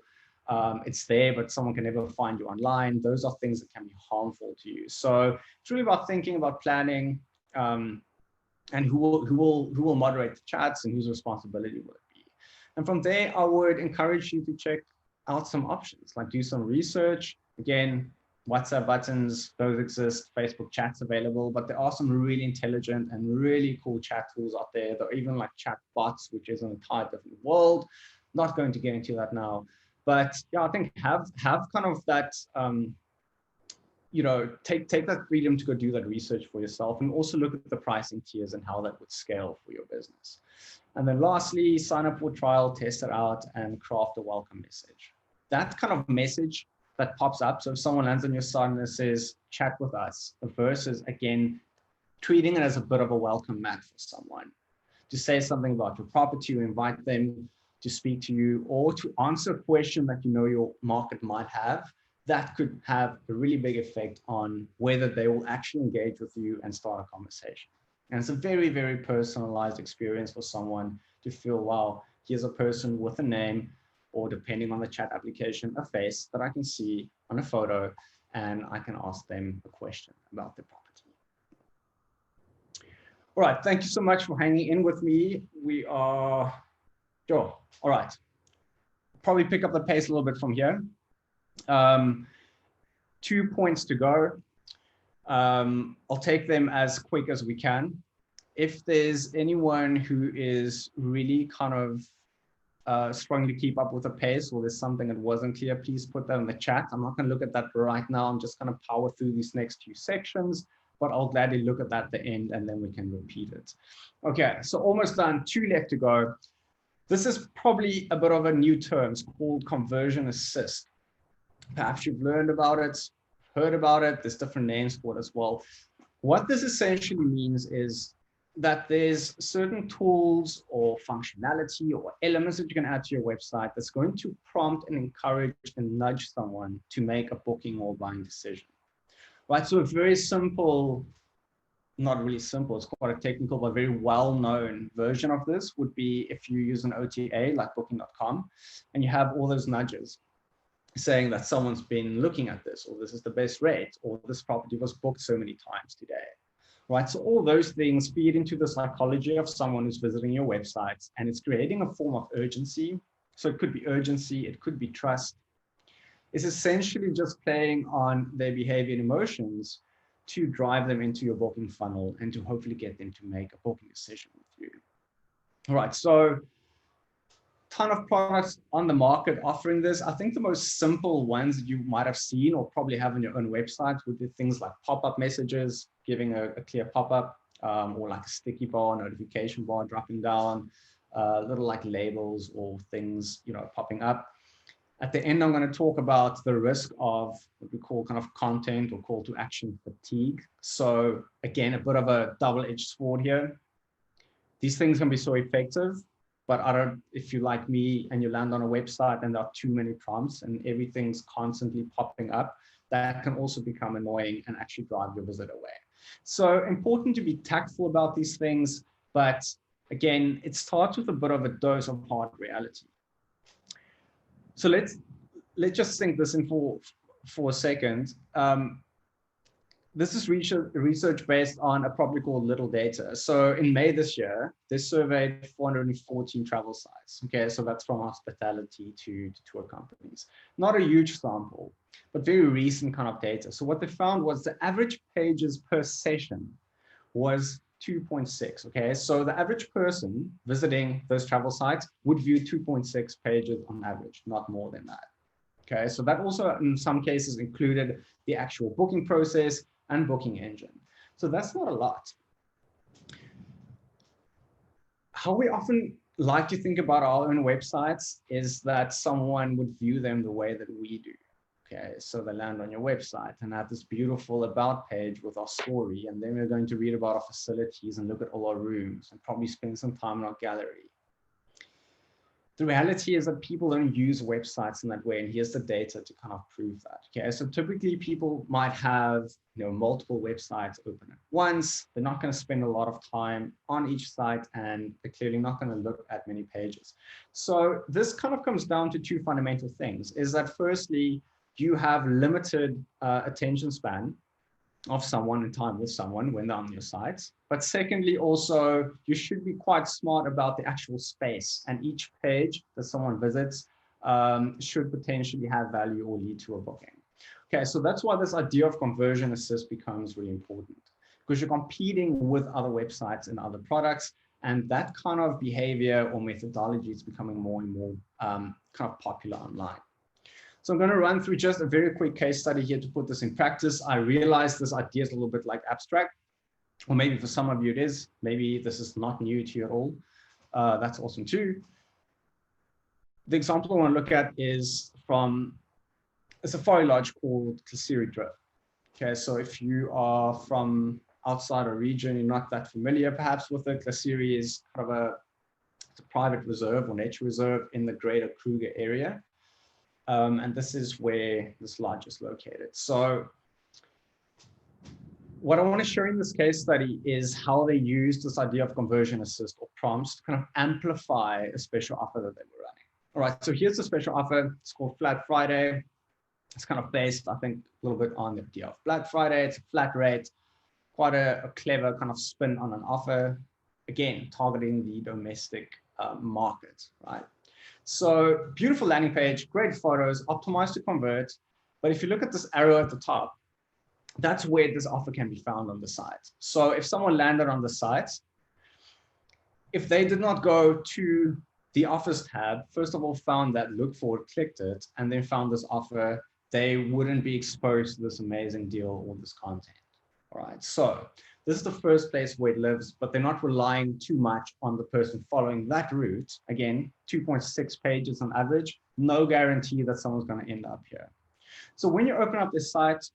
it's there, but someone can never find you online. Those are things that can be harmful to you. So it's really about thinking about planning and who will moderate the chats and whose responsibility will it be. And from there, I would encourage you to check out some options, like do some research. Again, WhatsApp buttons, those exist, Facebook chat's available, but there are some really intelligent and really cool chat tools out there. There are even like chat bots, which is an entire different world. Not going to get into that now, but yeah, I think have kind of that take that freedom to go do that research for yourself, and also look at the pricing tiers and how that would scale for your business. And then lastly, sign up for a trial, test it out, and craft a welcome message. That kind of message that pops up. So if someone lands on your site and it says, chat with us, versus, again, treating it as a bit of a welcome mat for someone to say something about your property, to invite them to speak to you, or to answer a question that your market might have, that could have a really big effect on whether they will actually engage with you and start a conversation. And it's a very, very personalized experience for someone to feel, wow, here's a person with a name, or depending on the chat application, a face that I can see on a photo, and I can ask them a question about the property. All right, thank you so much for hanging in with me. We are, sure, all right. Probably pick up the pace a little bit from here. 2 points to go. I'll take them as quick as we can. If there's anyone who is really kind of struggling to keep up with the pace, or there's something that wasn't clear, please put that in the chat. I'm not going to look at that right now. I'm just going to power through these next few sections, but I'll gladly look at that at the end, and then we can repeat it. Okay, so almost done, 2 left to go. This is probably a bit of a new term. It's called conversion assist. Perhaps you've learned about it, heard about it. There's different names for it as well. What this essentially means is that there's certain tools or functionality or elements that you can add to your website that's going to prompt and encourage and nudge someone to make a booking or buying decision. Right, so a very simple, not really simple, it's quite a technical but very well-known version of this would be if you use an OTA like booking.com, and you have all those nudges saying that someone's been looking at this, or this is the best rate, or this property was booked so many times today. Right, so all those things feed into the psychology of someone who's visiting your website, and it's creating a form of urgency. So it could be urgency, it could be trust. It's essentially just playing on their behavior and emotions to drive them into your booking funnel and to hopefully get them to make a booking decision with you. All right, so ton of products on the market offering this. I think the most simple ones that you might have seen or probably have on your own website would be things like pop-up messages, giving a clear pop-up, or like a sticky bar, notification bar dropping down, little like labels or things, popping up. At the end, I'm going to talk about the risk of what we call kind of content or call to action fatigue. So again, a bit of a double-edged sword here. These things can be so effective, but if you're like me and you land on a website and there are too many prompts and everything's constantly popping up, that can also become annoying and actually drive your visit away. So important to be tactful about these things, but again, it starts with a bit of a dose of hard reality. So let's just think this in for a second. This is research based on a property called Littledata. So in May this year, they surveyed 414 travel sites. Okay, so that's from hospitality to tour companies. Not a huge sample, but very recent kind of data. So what they found was the average pages per session was 2.6. Okay, so the average person visiting those travel sites would view 2.6 pages on average, not more than that. Okay, so that also in some cases included the actual booking process and booking engine. So that's not a lot. How we often like to think about our own websites is that someone would view them the way that we do. Okay, so they land on your website and have this beautiful about page with our story, and then we're going to read about our facilities and look at all our rooms and probably spend some time in our gallery. The reality is that people don't use websites in that way, and here's the data to kind of prove that. Okay, so typically people might have multiple websites open at once. They're not going to spend a lot of time on each site, and they're clearly not going to look at many pages. So this kind of comes down to 2 fundamental things, is that firstly, you have limited attention span of someone and time with someone when they're on your sites. But secondly, also, you should be quite smart about the actual space, and each page that someone visits should potentially have value or lead to a booking. Okay, so that's why this idea of conversion assist becomes really important, because you're competing with other websites and other products, and that kind of behavior or methodology is becoming more and more kind of popular online. So I'm going to run through just a very quick case study here to put this in practice. I realize this idea is a little bit like abstract, or maybe for some of you it is. Maybe this is not new to you at all. That's awesome too. The example I want to look at is from a safari lodge called Kasiri Drift. Okay, so if you are from outside a region, you're not that familiar perhaps with it. Kasiri is kind of it's a private reserve or nature reserve in the greater Kruger area. And this is where this lodge is located. So what I want to show in this case study is how they use this idea of conversion assist or prompts to kind of amplify a special offer that they were running. All right, so here's the special offer. It's called Flat Friday. It's kind of based, I think, a little bit on the idea of Black Friday. It's a flat rate, quite a clever kind of spin on an offer. Again, targeting the domestic market, right? So beautiful landing page, great photos, optimized to convert. But if you look at this arrow at the top, that's where this offer can be found on the site. So if someone landed on the site, if they did not go to the offers tab, first of all, found that, looked for it, clicked it, and then found this offer, they wouldn't be exposed to this amazing deal or this content. All right, so this is the first place where it lives, but they're not relying too much on the person following that route. Again, 2.6 pages on average, no guarantee that someone's going to end up here. So when you open up this site,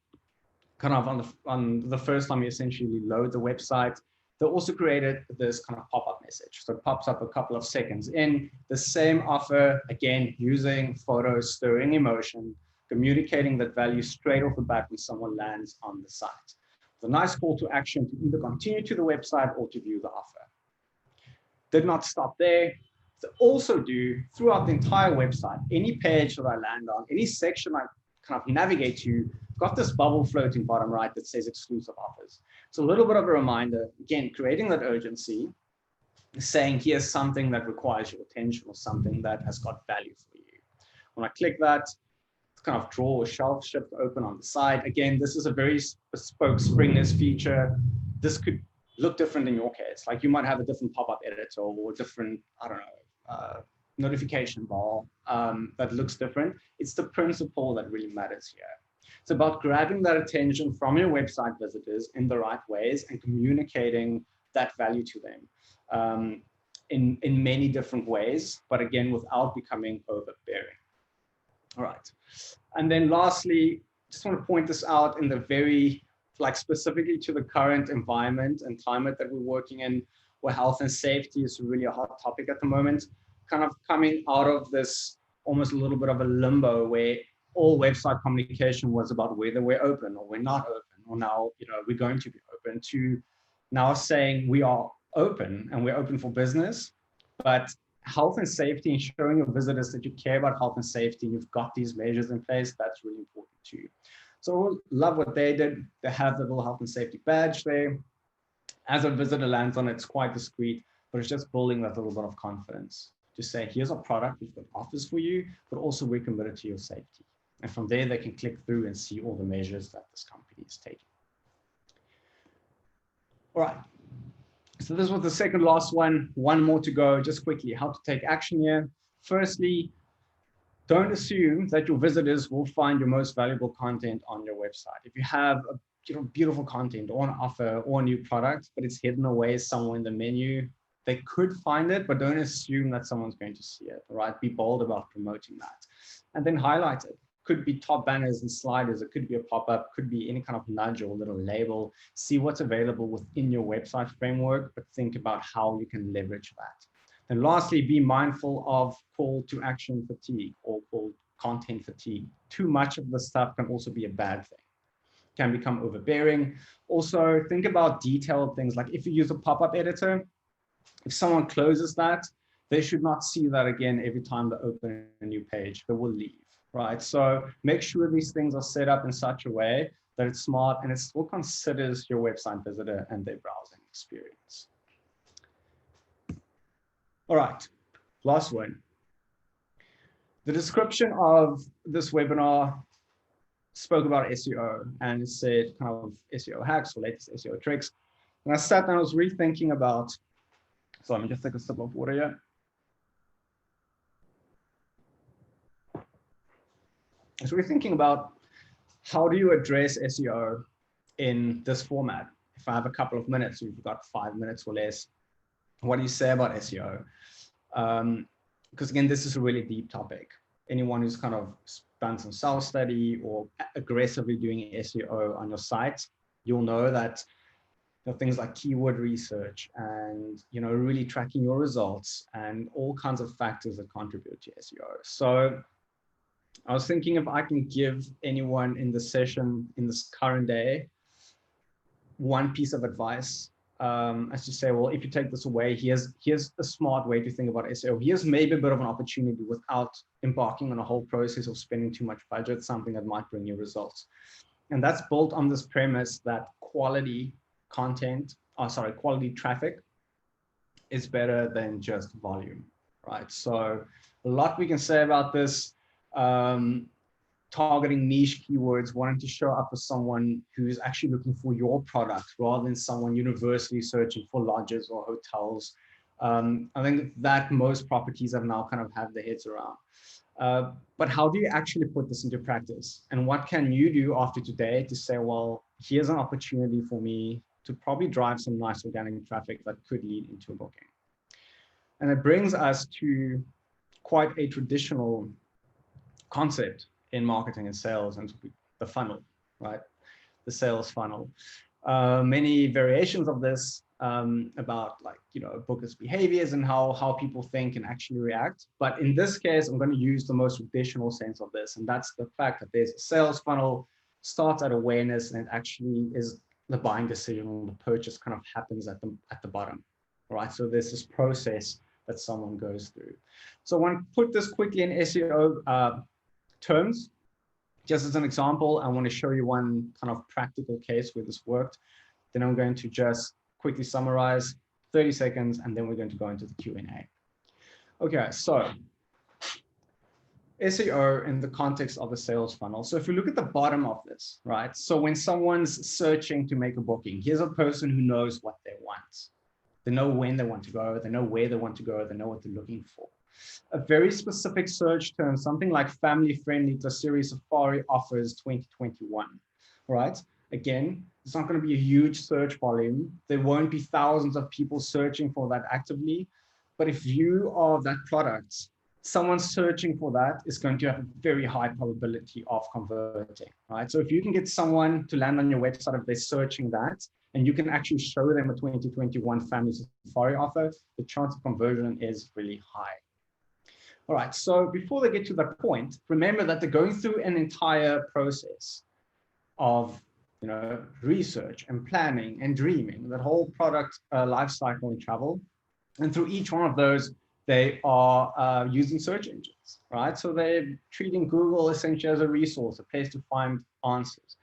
kind of on the first time you essentially load the website, they also created this kind of pop-up message. So it pops up a couple of seconds in, the same offer, again, using photos, stirring emotion, communicating that value straight off the bat when someone lands on the site. It's a nice call to action to either continue to the website or to view the offer. Did not stop there. They also do throughout the entire website, any page that I land on, any section I kind of navigate to, got this bubble floating bottom right that says exclusive offers. So a little bit of a reminder, again, creating that urgency, saying here's something that requires your attention or something that has got value for you. When I click that, kind of draw or shelf shift open on the side. Again, this is a very bespoke springless feature. This could look different in your case. Like you might have a different pop-up editor or different, I don't know, notification bar that looks different. It's the principle that really matters here. It's about grabbing that attention from your website visitors in the right ways and communicating that value to them in many different ways, but again, without becoming overbearing. All right. And then lastly, just want to point this out in the very, like specifically to the current environment and climate that we're working in, where health and safety is really a hot topic at the moment, kind of coming out of this almost a little bit of a limbo where all website communication was about whether we're open or we're not open, or now, we're going to be open, to now saying we are open and we're open for business, but health and safety and showing your visitors that you care about health and safety and you've got these measures in place, that's really important too. So love what they did. They have the little health and safety badge there. As a visitor lands on it, it's quite discreet, but it's just building that little bit of confidence to say, here's a product, we've got offers for you, but also we're committed to your safety. And from there, they can click through and see all the measures that this company is taking. All right. So this was the second last one more to go. Just quickly, how to take action here. Firstly, don't assume that your visitors will find your most valuable content on your website. If you have beautiful content or an offer or a new product, but it's hidden away somewhere in the menu, they could find it, but don't assume that someone's going to see it, all right? Be bold about promoting that. And then highlight it. Could be top banners and sliders. It could be a pop-up, could be any kind of nudge or little label. See what's available within your website framework, but think about how you can leverage that. And lastly, be mindful of call to action fatigue or called content fatigue. Too much of the stuff can also be a bad thing. Can become overbearing. Also, think about detailed things. Like if you use a pop-up editor, if someone closes that, they should not see that again every time they open a new page. They will leave. Right, so make sure these things are set up in such a way that it's smart and it still considers your website visitor and their browsing experience. All right, last one. The description of this webinar spoke about SEO and it said kind of SEO hacks or latest SEO tricks. And I sat down, I was rethinking about, so let me just take a sip of water here. So we're thinking about how do you address SEO in this format? If I have a couple of minutes, we've got 5 minutes or less. What do you say about SEO? Because again, this is a really deep topic. Anyone who's kind of done some self-study or aggressively doing SEO on your site, you'll know that things like keyword research and really tracking your results and all kinds of factors that contribute to SEO. So I was thinking if I can give anyone in the session in this current day one piece of advice, as to say, well, if you take this away, here's a smart way to think about SEO. Here's maybe a bit of an opportunity without embarking on a whole process of spending too much budget, something that might bring you results. And that's built on this premise that quality traffic is better than just volume, right? So a lot we can say about this. Targeting niche keywords, wanting to show up as someone who's actually looking for your product rather than someone universally searching for lodges or hotels. I think that most properties have now kind of have their heads around. But how do you actually put this into practice? And what can you do after today to say, well, here's an opportunity for me to probably drive some nice organic traffic that could lead into a booking? And it brings us to quite a traditional concept in marketing and sales, and the funnel, right? The sales funnel. Many variations of this about bookers' behaviors and how people think and actually react. But in this case, I'm going to use the most traditional sense of this, and that's the fact that there's a sales funnel, starts at awareness, and it actually is the buying decision or the purchase kind of happens at the bottom, right? So there's this process that someone goes through. So I want to put this quickly in SEO terms. Just as an example, I want to show you one kind of practical case where this worked. Then I'm going to just quickly summarize, 30 seconds, and then we're going to go into the Q&A. Okay, so SEO in the context of a sales funnel. So if we look at the bottom of this, right? So when someone's searching to make a booking, here's a person who knows what they want. They know when they want to go, they know where they want to go, they know what they're looking for. A very specific search term, something like family-friendly Tasiri Safari offers 2021, right? Again, it's not going to be a huge search volume. There won't be thousands of people searching for that actively. But if you are that product, someone searching for that is going to have a very high probability of converting, right? So if you can get someone to land on your website if they're searching that, and you can actually show them a 2021 family safari offer, the chance of conversion is really high. All right, so before they get to that point, remember that they're going through an entire process of research and planning and dreaming, that whole product life cycle in travel. And through each one of those, they are using search engines, right? So they're treating Google essentially as a resource, a place to find answers.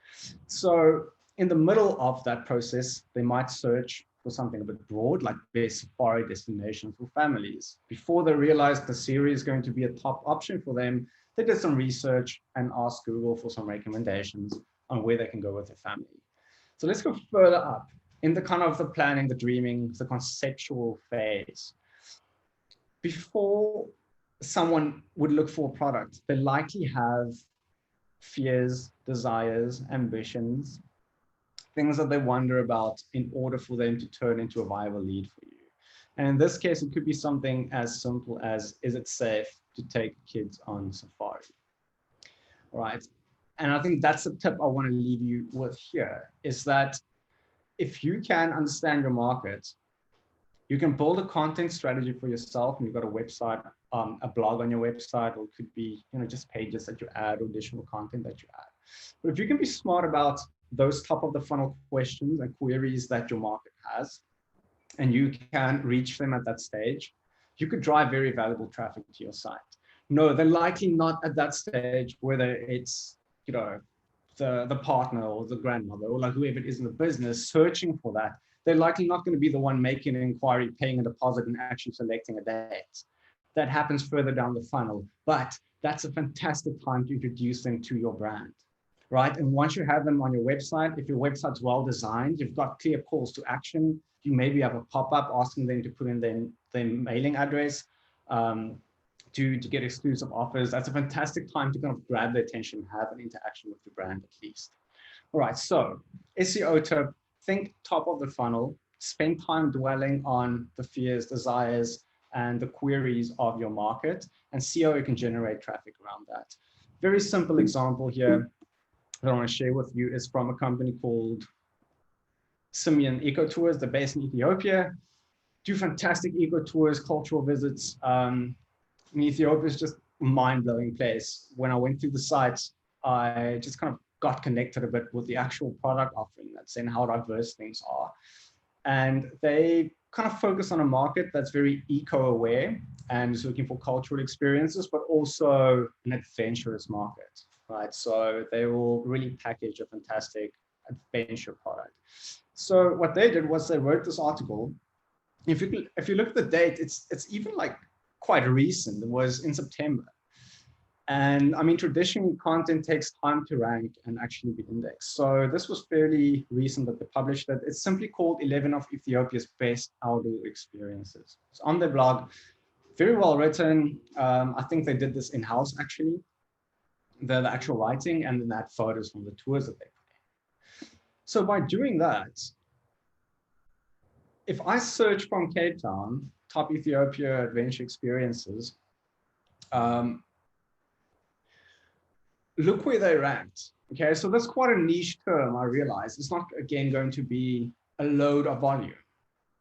So in the middle of that process, they might search for something a bit broad, like best safari destinations for families. Before they realized the series is going to be a top option for them, they did some research and asked Google for some recommendations on where they can go with their family. So let's go further up in the kind of the planning, the dreaming, the conceptual phase. Before someone would look for a product, they likely have fears, desires, ambitions, things that they wonder about in order for them to turn into a viable lead for you. And in this case, it could be something as simple as, is it safe to take kids on safari? All right. And I think that's the tip I want to leave you with here, is that if you can understand your market, you can build a content strategy for yourself, and you've got a website, a blog on your website, or it could be just pages that you add or additional content that you add. But if you can be smart about those top of the funnel questions and queries that your market has, and you can reach them at that stage, you could drive very valuable traffic to your site. No, they're likely not at that stage, whether it's the partner or the grandmother or like whoever it is in the business searching for that. They're likely not going to be the one making an inquiry, paying a deposit, and actually selecting a date. That happens further down the funnel, but that's a fantastic time to introduce them to your brand, right? And once you have them on your website, if your website's well designed, you've got clear calls to action. You maybe have a pop-up asking them to put in their mailing address. to get exclusive offers. That's a fantastic time to kind of grab their attention, have an interaction with the brand at least. All right, so SEO tip, think top of the funnel, spend time dwelling on the fears, desires, and the queries of your market, and see how you can generate traffic around that. Very simple example here that I want to share with you is from a company called Simeon Eco Tours. They're based in Ethiopia, do fantastic eco tours, cultural visits. Ethiopia is just a mind-blowing place. When I went through the site, I just kind of got connected a bit with the actual product offering that's and how diverse things are. And they kind of focus on a market that's very eco-aware and is looking for cultural experiences, but also an adventurous market, right? So they will really package a fantastic adventure product. So what they did was they wrote this article. If you look at the date, it's even like quite recent. It was in September. And I mean, traditionally, content takes time to rank and actually be indexed. So this was fairly recent that they published it. It's simply called 11 of Ethiopia's best outdoor experiences. It's on their blog, very well written. I think they did this in-house, actually, the actual writing, and then that photos from the tours that they put in. So by doing that, if I search from Cape Town, top Ethiopia adventure experiences, look where they ranked. Okay, so that's quite a niche term, I realize. It's not, again, going to be a load of volume,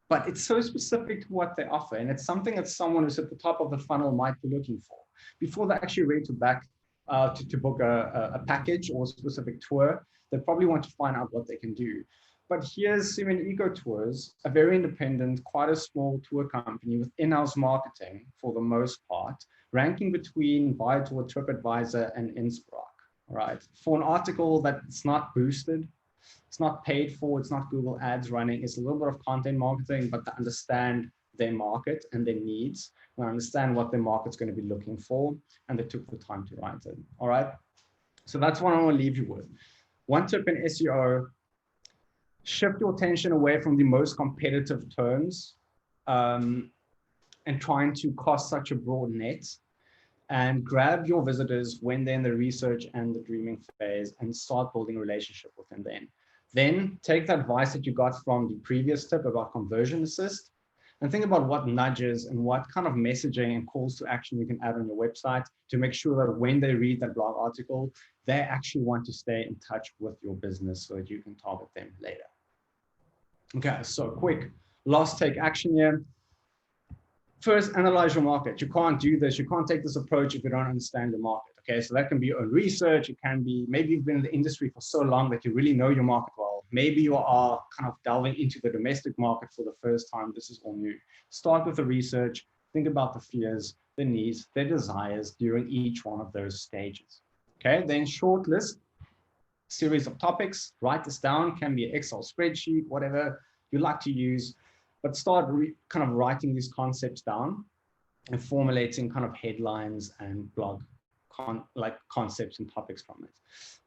but it's so specific to what they offer. And it's something that someone who's at the top of the funnel might be looking for before they actually ready to back to book a package or a specific tour. They probably want to find out what they can do. But here's Simeon Eco Tours, a very independent, quite a small tour company with in-house marketing for the most part, ranking between Viator, TripAdvisor, and Innsbruck. Right, for an article that's not boosted, it's not paid for, it's not Google ads running, it's a little bit of content marketing, but to understand their market and their needs, and understand what their market's going to be looking for, and they took the time to write it. All right, so that's what I want to leave you with. One tip in SEO, shift your attention away from the most competitive terms and trying to cast such a broad net, and grab your visitors when they're in the research and the dreaming phase and start building a relationship with them then. Then take the advice that you got from the previous tip about conversion assist and think about what nudges and what kind of messaging and calls to action you can add on your website to make sure that when they read that blog article, they actually want to stay in touch with your business so that you can target them later. Okay, so quick last take action here. First, analyze your market. You can't do this. You can't take this approach if you don't understand the market. Okay, so that can be your own research. It can be maybe you've been in the industry for so long that you really know your market well. Maybe you are kind of delving into the domestic market for the first time. This is all new. Start with the research. Think about the fears, the needs, their desires during each one of those stages. Okay, then shortlist series of topics. Write this down. Can be an Excel spreadsheet, whatever you like to use. But start kind of writing these concepts down and formulating kind of headlines and blog concepts and topics from it.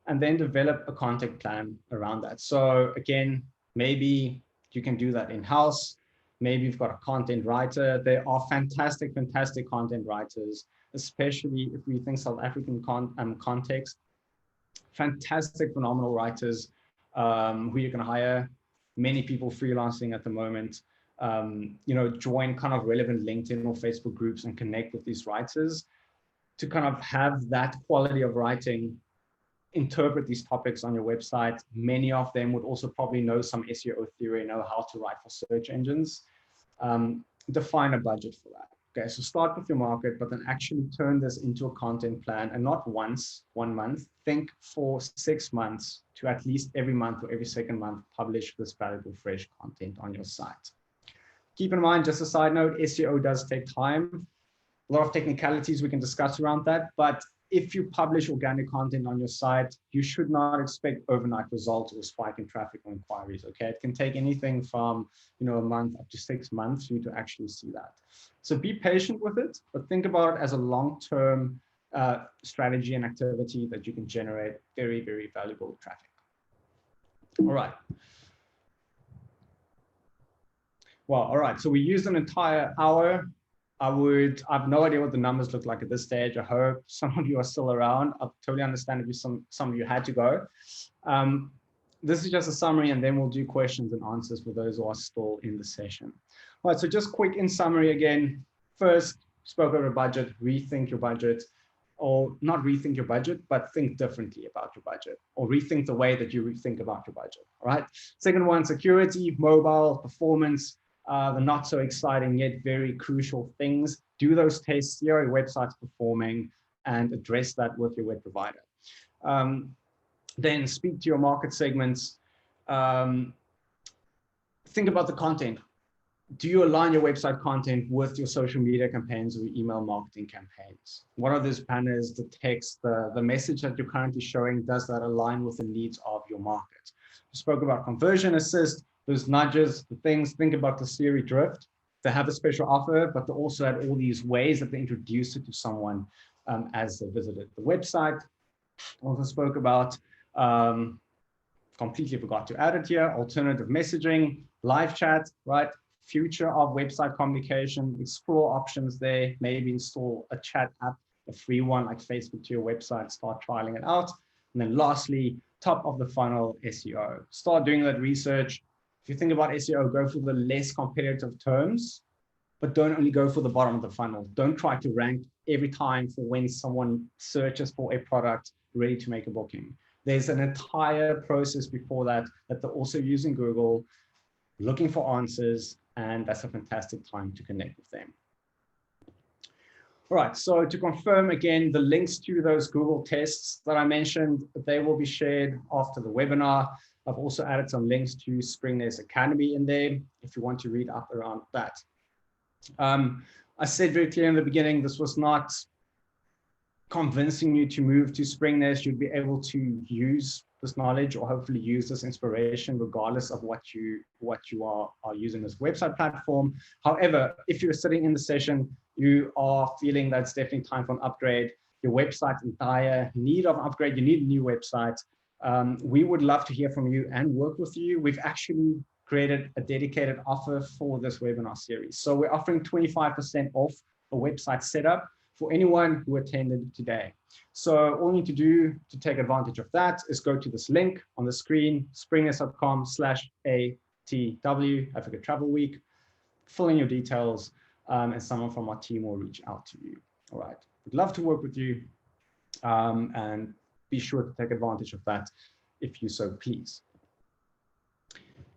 And then develop a content plan around that. So again, maybe you can do that in-house. Maybe you've got a content writer. There are fantastic, fantastic content writers, especially if we think South African context. Fantastic, phenomenal writers who you can hire. Many people freelancing at the moment. Join kind of relevant LinkedIn or Facebook groups and connect with these writers to kind of have that quality of writing, interpret these topics on your website. Many of them would also probably know some SEO theory, know how to write for search engines. Define a budget for that. Okay, so start with your market, but then actually turn this into a content plan, and not once, 1 month. Think for 6 months to at least every month or every second month, publish this valuable, fresh content on your site. Keep in mind, just a side note, SEO does take time. A lot of technicalities we can discuss around that, but if you publish organic content on your site, you should not expect overnight results or spike in traffic or inquiries, okay? It can take anything from, a month up to 6 months for you to actually see that. So be patient with it, but think about it as a long-term strategy and activity that you can generate very, very valuable traffic. All right. Well, all right, so we used an entire hour I've no idea what the numbers look like at this stage. I hope some of you are still around. I totally understand if some of you had to go. This is just a summary, and then we'll do questions and answers for those who are still in the session. All right, so just quick in summary again. First, spoke over budget, rethink your budget, or not rethink your budget, but think differently about your budget, or rethink the way that you rethink about your budget. All right. Second one, security, mobile, performance, the not so exciting yet very crucial things. Do those tests, see how your website's performing, and address that with your web provider. Then speak to your market segments. Think about the content. Do you align your website content with your social media campaigns or email marketing campaigns? What are those banners, the text, the message that you're currently showing? Does that align with the needs of your market? We spoke about conversion assist, those nudges, the things. Think about the Siri drift. They have a special offer, but they also had all these ways that they introduce it to someone as they visited the website. Also spoke about, completely forgot to add it here, alternative messaging, live chat, right? Future of website communication, explore options there, maybe install a chat app, a free one like Facebook to your website, start trialing it out. And then lastly, top of the funnel SEO. Start doing that research. If you think about SEO, go for the less competitive terms, but don't only go for the bottom of the funnel. Don't try to rank every time for when someone searches for a product ready to make a booking. There's an entire process before that they're also using Google, looking for answers, and that's a fantastic time to connect with them. All right, so to confirm again, the links to those Google tests that I mentioned, they will be shared after the webinar. I've also added some links to SpringNest Academy in there if you want to read up around that. I said very clearly in the beginning, this was not convincing you to move to SpringNest. You'd be able to use this knowledge or hopefully use this inspiration regardless of what you are using as website platform. However, if you're sitting in the session, you are feeling that it's definitely time for an upgrade, your website's in dire need of an upgrade, you need a new website, we would love to hear from you and work with you. We've actually created a dedicated offer for this webinar series. So we're offering 25% off a website setup for anyone who attended today. So all you need to do to take advantage of that is go to this link on the screen, springnest.com/ATW, Africa Travel Week, fill in your details, and someone from our team will reach out to you. All right, we'd love to work with you, and be sure to take advantage of that if you so please.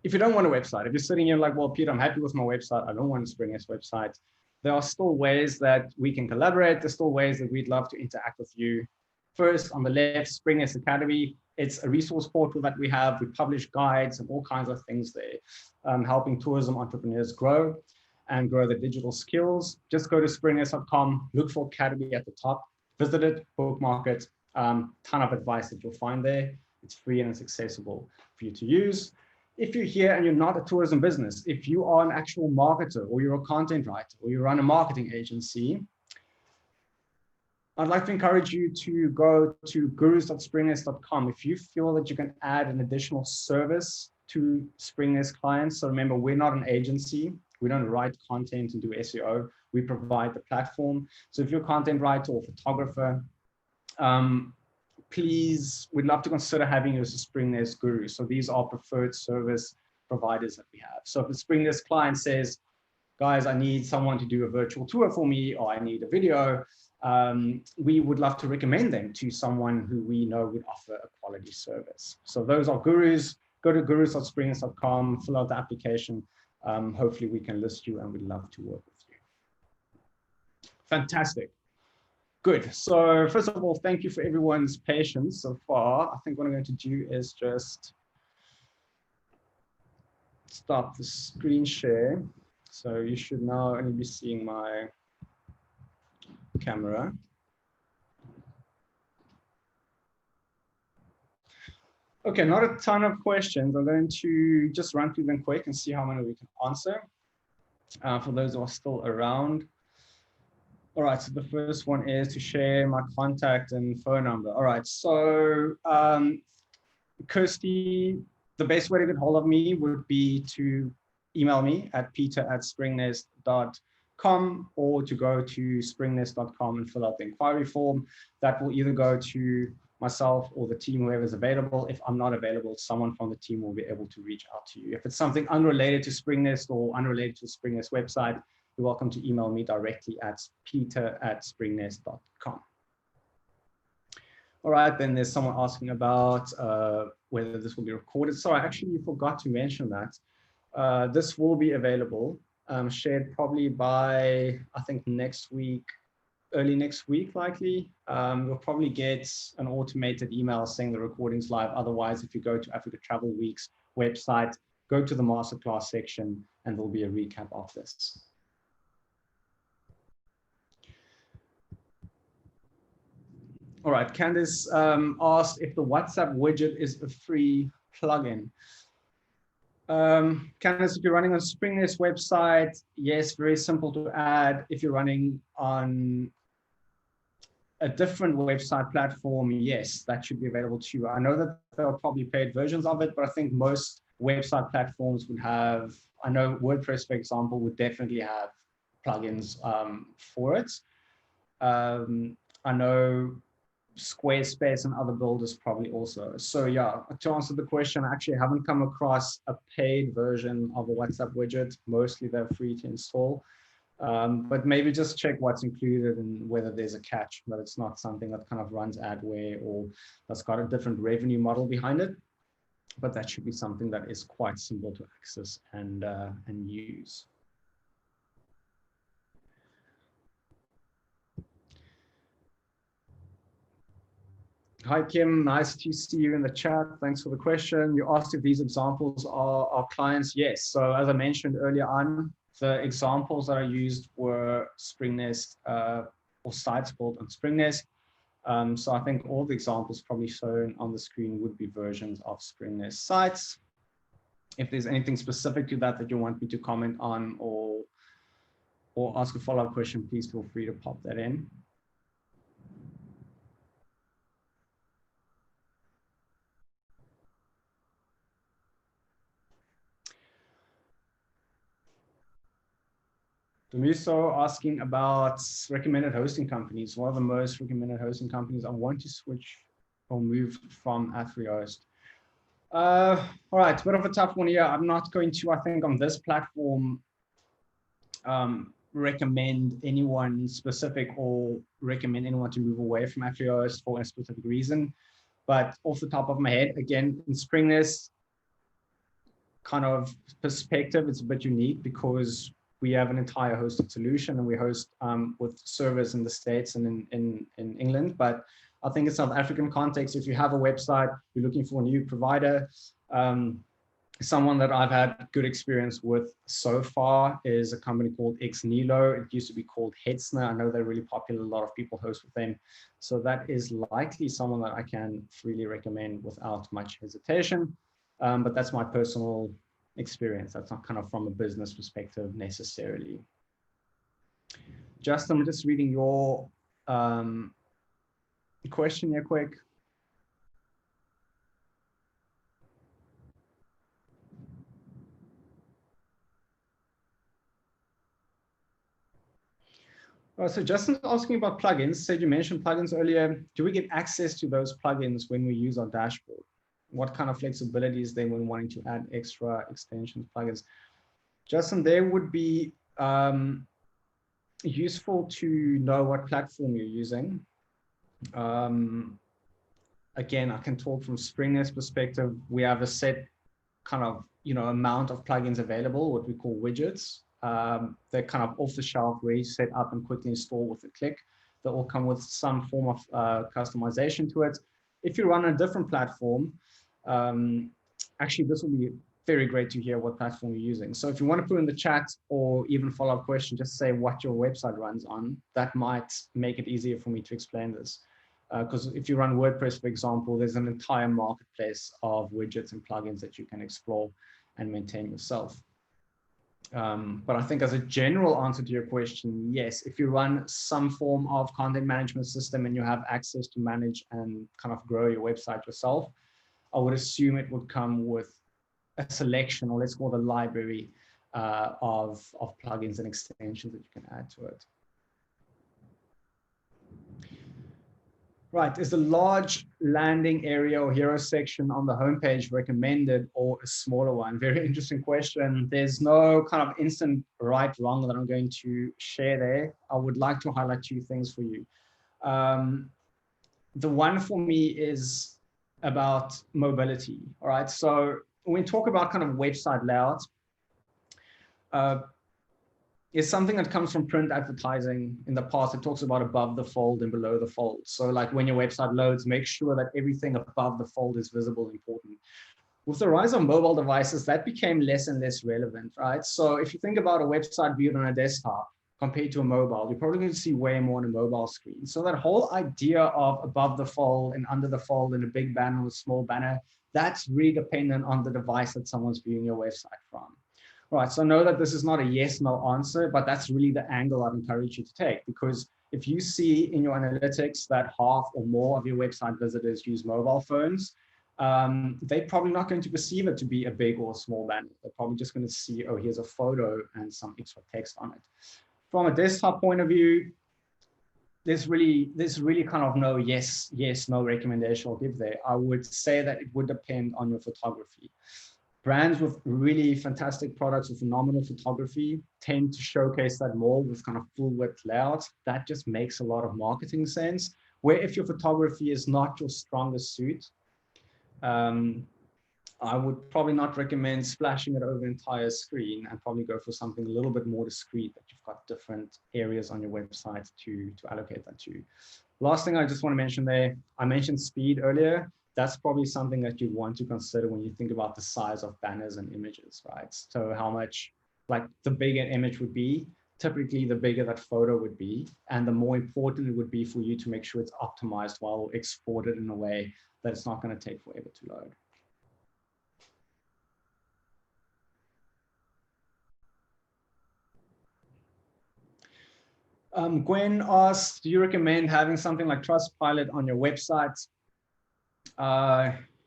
If you don't want a website, if you're sitting here like, well, Peter, I'm happy with my website, I don't want a SpringNest website, there are still ways that we can collaborate. There's still ways that we'd love to interact with you. First, on the left, SpringNest Academy. It's a resource portal that we have. We publish guides and all kinds of things there, helping tourism entrepreneurs grow and grow their digital skills. Just go to springnest.com, look for Academy at the top, visit it, bookmark it. Ton of advice that you'll find there. It's free and it's accessible for you to use. If you're here and you're not a tourism business, if you are an actual marketer or you're a content writer or you run a marketing agency, I'd like to encourage you to go to gurus.springnest.com. If you feel that you can add an additional service to SpringNest clients, so remember, we're not an agency. We don't write content and do SEO. We provide the platform. So if you're a content writer or photographer, please, we'd love to consider having you as a SpringNest guru. So these are preferred service providers that we have. So if a SpringNest client says, guys, I need someone to do a virtual tour for me, or I need a video, we would love to recommend them to someone who we know would offer a quality service. So those are gurus. Go to gurus.springnest.com, fill out the application. Hopefully we can list you and we'd love to work with you. Fantastic. Good. So first of all, thank you for everyone's patience so far. I think what I'm going to do is just stop the screen share. So you should now only be seeing my camera. Okay, not a ton of questions. I'm going to just run through them quick and see how many we can answer for those who are still around. All right, so the first one is to share my contact and phone number. All right, so Kirsty, the best way to get hold of me would be to email me at peter@springnest.com. springnest.com, or to go to springnest.com and fill out the inquiry form. That will either go to myself or the team, whoever is available. If I'm not available, someone from the team will be able to reach out to you. If it's something unrelated to Springnest or unrelated to the Springnest website, you're welcome to email me directly at peter@springnest.com. All right, then there's someone asking about whether this will be recorded. Sorry, actually, you forgot to mention that. This will be available, shared probably by, I think, next week, early next week, likely. You'll probably get an automated email saying the recording's live. Otherwise, if you go to Africa Travel Week's website, go to the masterclass section, and there'll be a recap of this. All right, Candice asked if the WhatsApp widget is a free plugin. Candice, if you're running on Springnest website, yes, very simple to add. If you're running on a different website platform, yes, that should be available to you. I know that there are probably paid versions of it, but I think most website platforms would have, I know WordPress, for example, would definitely have plugins for it. I know Squarespace and other builders probably also. So yeah, to answer the question, I actually haven't come across a paid version of a WhatsApp widget. Mostly they're free to install. But maybe just check what's included and whether there's a catch, that it's not something that kind of runs adware or that's got a different revenue model behind it. But that should be something that is quite simple to access and use. Hi, Kim. Nice to see you in the chat. Thanks for the question. You asked if these examples are our clients. Yes. So as I mentioned earlier on, the examples that I used were Springnest or sites built on Springnest. So I think all the examples probably shown on the screen would be versions of Springnest sites. If there's anything specific to that that you want me to comment on or ask a follow-up question, please feel free to pop that in. Domiso asking about recommended hosting companies. One of the most recommended hosting companies I want to switch or move from Athrehost. All right, a bit of a tough one here. I'm not going to, I think, on this platform, recommend anyone specific or recommend anyone to move away from Athrehost for a specific reason. But off the top of my head, again, in Springnest kind of perspective, it's a bit unique because we have an entire hosted solution and we host with servers in the States and in England. But I think in South African context, if you have a website, you're looking for a new provider, someone that I've had good experience with so far is a company called Xnilo. It used to be called Hetzner. I know they're really popular. A lot of people host with them. So that is likely someone that I can freely recommend without much hesitation. But that's my personal experience. That's not kind of from a business perspective necessarily. Justin, I'm just reading your question here quick. So Justin's asking about plugins. Said you mentioned plugins earlier. Do we get access to those plugins when we use our dashboard? What kind of flexibility is there when wanting to add extra extensions, plugins? Justin, there would be useful to know what platform you're using. Again, I can talk from Springnest perspective. We have a set kind of amount of plugins available, what we call widgets. They're kind of off the shelf, where you set up and quickly install with a click. They all come with some form of customization to it. If you run a different platform, actually this will be very great to hear what platform you're using. So if you want to put in the chat or even follow-up question, just say what your website runs on. That might make it easier for me to explain this. Because if you run WordPress, for example, there's an entire marketplace of widgets and plugins that you can explore and maintain yourself. But I think as a general answer to your question, yes, if you run some form of content management system and you have access to manage and kind of grow your website yourself, I would assume it would come with a selection, or let's call it a library of plugins and extensions that you can add to it. Right, is the large landing area or hero section on the homepage recommended or a smaller one? Very interesting question. There's no kind of instant right, wrong that I'm going to share there. I would like to highlight two things for you. The one for me is about mobility, all right? So when we talk about kind of website layout, is something that comes from print advertising. In the past, it talks about above the fold and below the fold. So like when your website loads, make sure that everything above the fold is visible and important. With the rise of mobile devices, that became less and less relevant, right? So if you think about a website viewed on a desktop compared to a mobile, you're probably going to see way more on a mobile screen. So that whole idea of above the fold and under the fold and a big banner or a small banner, that's really dependent on the device that someone's viewing your website from. Right, so know that this is not a yes, no answer, but that's really the angle I'd encourage you to take, because if you see in your analytics that half or more of your website visitors use mobile phones, they're probably not going to perceive it to be a big or small banner. They're probably just going to see, oh, here's a photo and some extra text on it. From a desktop point of view, there's really kind of no yes, no recommendation I'll give there. I would say that it would depend on your photography. Brands with really fantastic products with phenomenal photography tend to showcase that more with kind of full width layouts. That just makes a lot of marketing sense. Where if your photography is not your strongest suit, I would probably not recommend splashing it over the entire screen, and probably go for something a little bit more discreet, that you've got different areas on your website to allocate that to. Last thing I just want to mention there, I mentioned speed earlier. That's probably something that you want to consider when you think about the size of banners and images, right? So how much, like the bigger an image would be, typically the bigger that photo would be, and the more important it would be for you to make sure it's optimized while exported in a way that it's not going to take forever to load. Gwen asked, do you recommend having something like Trustpilot on your website?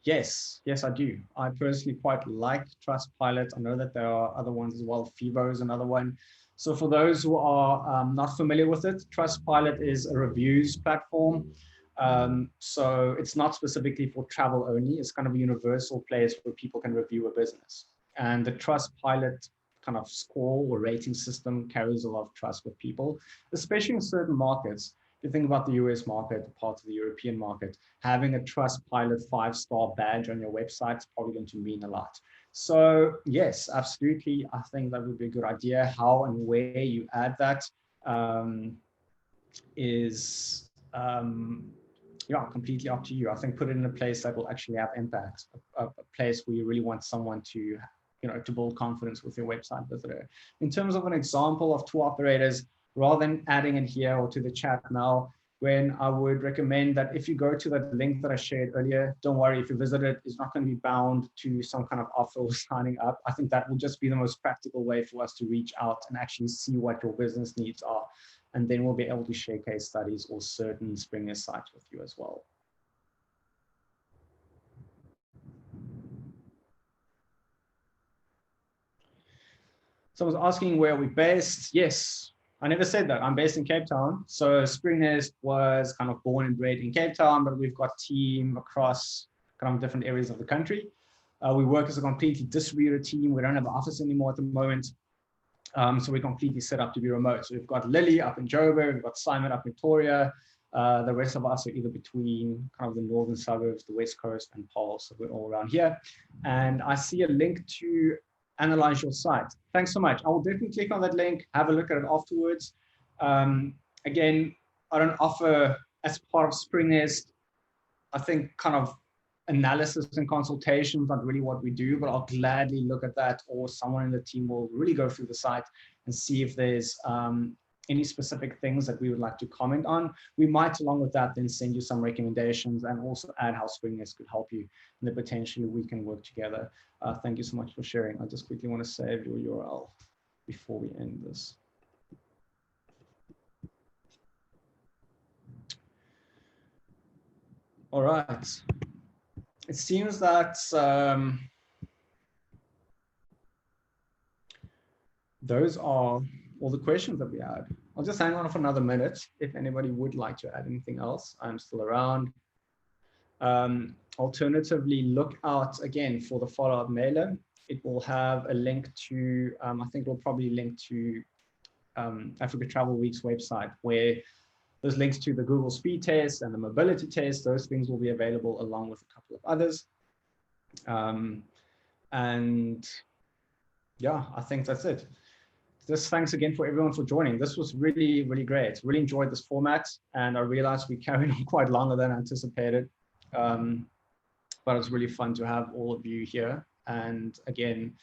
Yes, I do. I personally quite like Trustpilot. I know that there are other ones as well. Fibo is another one. So for those who are not familiar with it, Trustpilot is a reviews platform. So it's not specifically for travel only. It's kind of a universal place where people can review a business. And the Trustpilot kind of score or rating system carries a lot of trust with people, especially in certain markets. If you think about the US market, part of the European market, having a Trustpilot 5-star badge on your website is probably going to mean a lot. So yes, absolutely. I think that would be a good idea. How and where you add that is completely up to you. I think put it in a place that will actually have impact, a place where you really want someone to, to build confidence with your website visitor. In terms of an example of tour operators, rather than adding it here or to the chat now, when I would recommend that if you go to that link that I shared earlier, don't worry, if your visitor is not going to be bound to some kind of offer or signing up. I think that will just be the most practical way for us to reach out and actually see what your business needs are. And then we'll be able to share case studies or certain Springer sites with you as well. Someone's asking where we're based. Yes, I never said that. I'm based in Cape Town. So Springnest was kind of born and bred in Cape Town, but we've got team across kind of different areas of the country. We work as a completely distributed team. We don't have an office anymore at the moment. So we're completely set up to be remote. So we've got Lily up in Joburg, we've got Simon up in Victoria. The rest of us are either between kind of the northern suburbs, the west coast, and Paul. So we're all around here. And I see a link to analyze your site. Thanks so much. I will definitely click on that link, have a look at it afterwards. Again, I don't offer, as part of Springnest, I think kind of analysis and consultations, not really what we do, but I'll gladly look at that, or someone in the team will really go through the site and see if there's any specific things that we would like to comment on. We might, along with that, then send you some recommendations and also add how Springnest could help you, and then potentially we can work together. Thank you so much for sharing. I just quickly want to save your URL before we end this. All right. It seems that those are all the questions that we had. I'll just hang on for another minute. If anybody would like to add anything else, I'm still around. Alternatively, look out again for the follow-up mailer. It will have a link to, I think it'll probably link to Africa Travel Week's website, where there's links to the Google speed test and the mobility test. Those things will be available along with a couple of others. And yeah, I think that's it. Just thanks again for everyone for joining. This was really, really great. Really enjoyed this format, and I realized we carried on quite longer than anticipated. But it was really fun to have all of you here. And again,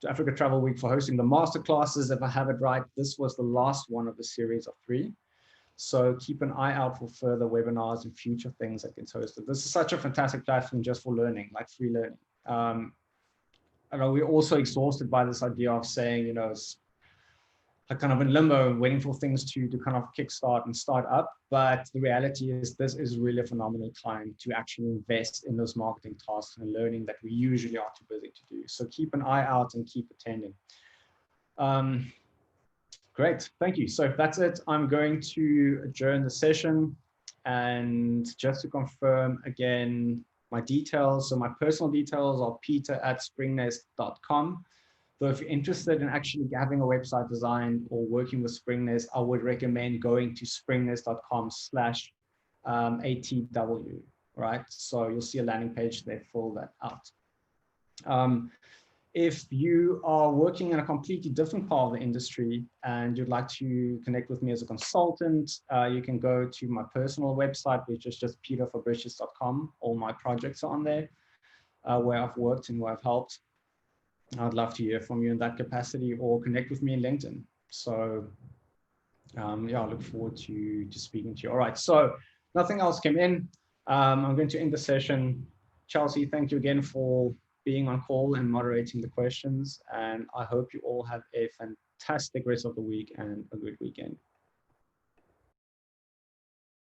to Africa Travel Week for hosting the masterclasses. If I have it right, this was the last one of the series of 3. So keep an eye out for further webinars and future things that gets hosted. This is such a fantastic platform just for learning, like free learning. I know we're also exhausted by this idea of saying, you know, it's kind of in limbo, waiting for things to kind of kickstart and start up. But the reality is this is really a phenomenal time to actually invest in those marketing tasks and learning that we usually are too busy to do. So keep an eye out and keep attending. Great, thank you. So if that's it, I'm going to adjourn the session. And just to confirm again, my details. So my personal details are peter@springnest.com. So if you're interested in actually having a website designed or working with Springnest, I would recommend going to springnest.com/ATW, right? So you'll see a landing page there, fill that out. If you are working in a completely different part of the industry and you'd like to connect with me as a consultant, you can go to my personal website, which is just peterfabricius.com. All my projects are on there, where I've worked and where I've helped. I'd love to hear from you in that capacity, or connect with me in LinkedIn. So yeah, I look forward to speaking to you. All right, so nothing else came in. I'm going to end the session. Chelsea, thank you again for being on call and moderating the questions. And I hope you all have a fantastic rest of the week and a good weekend.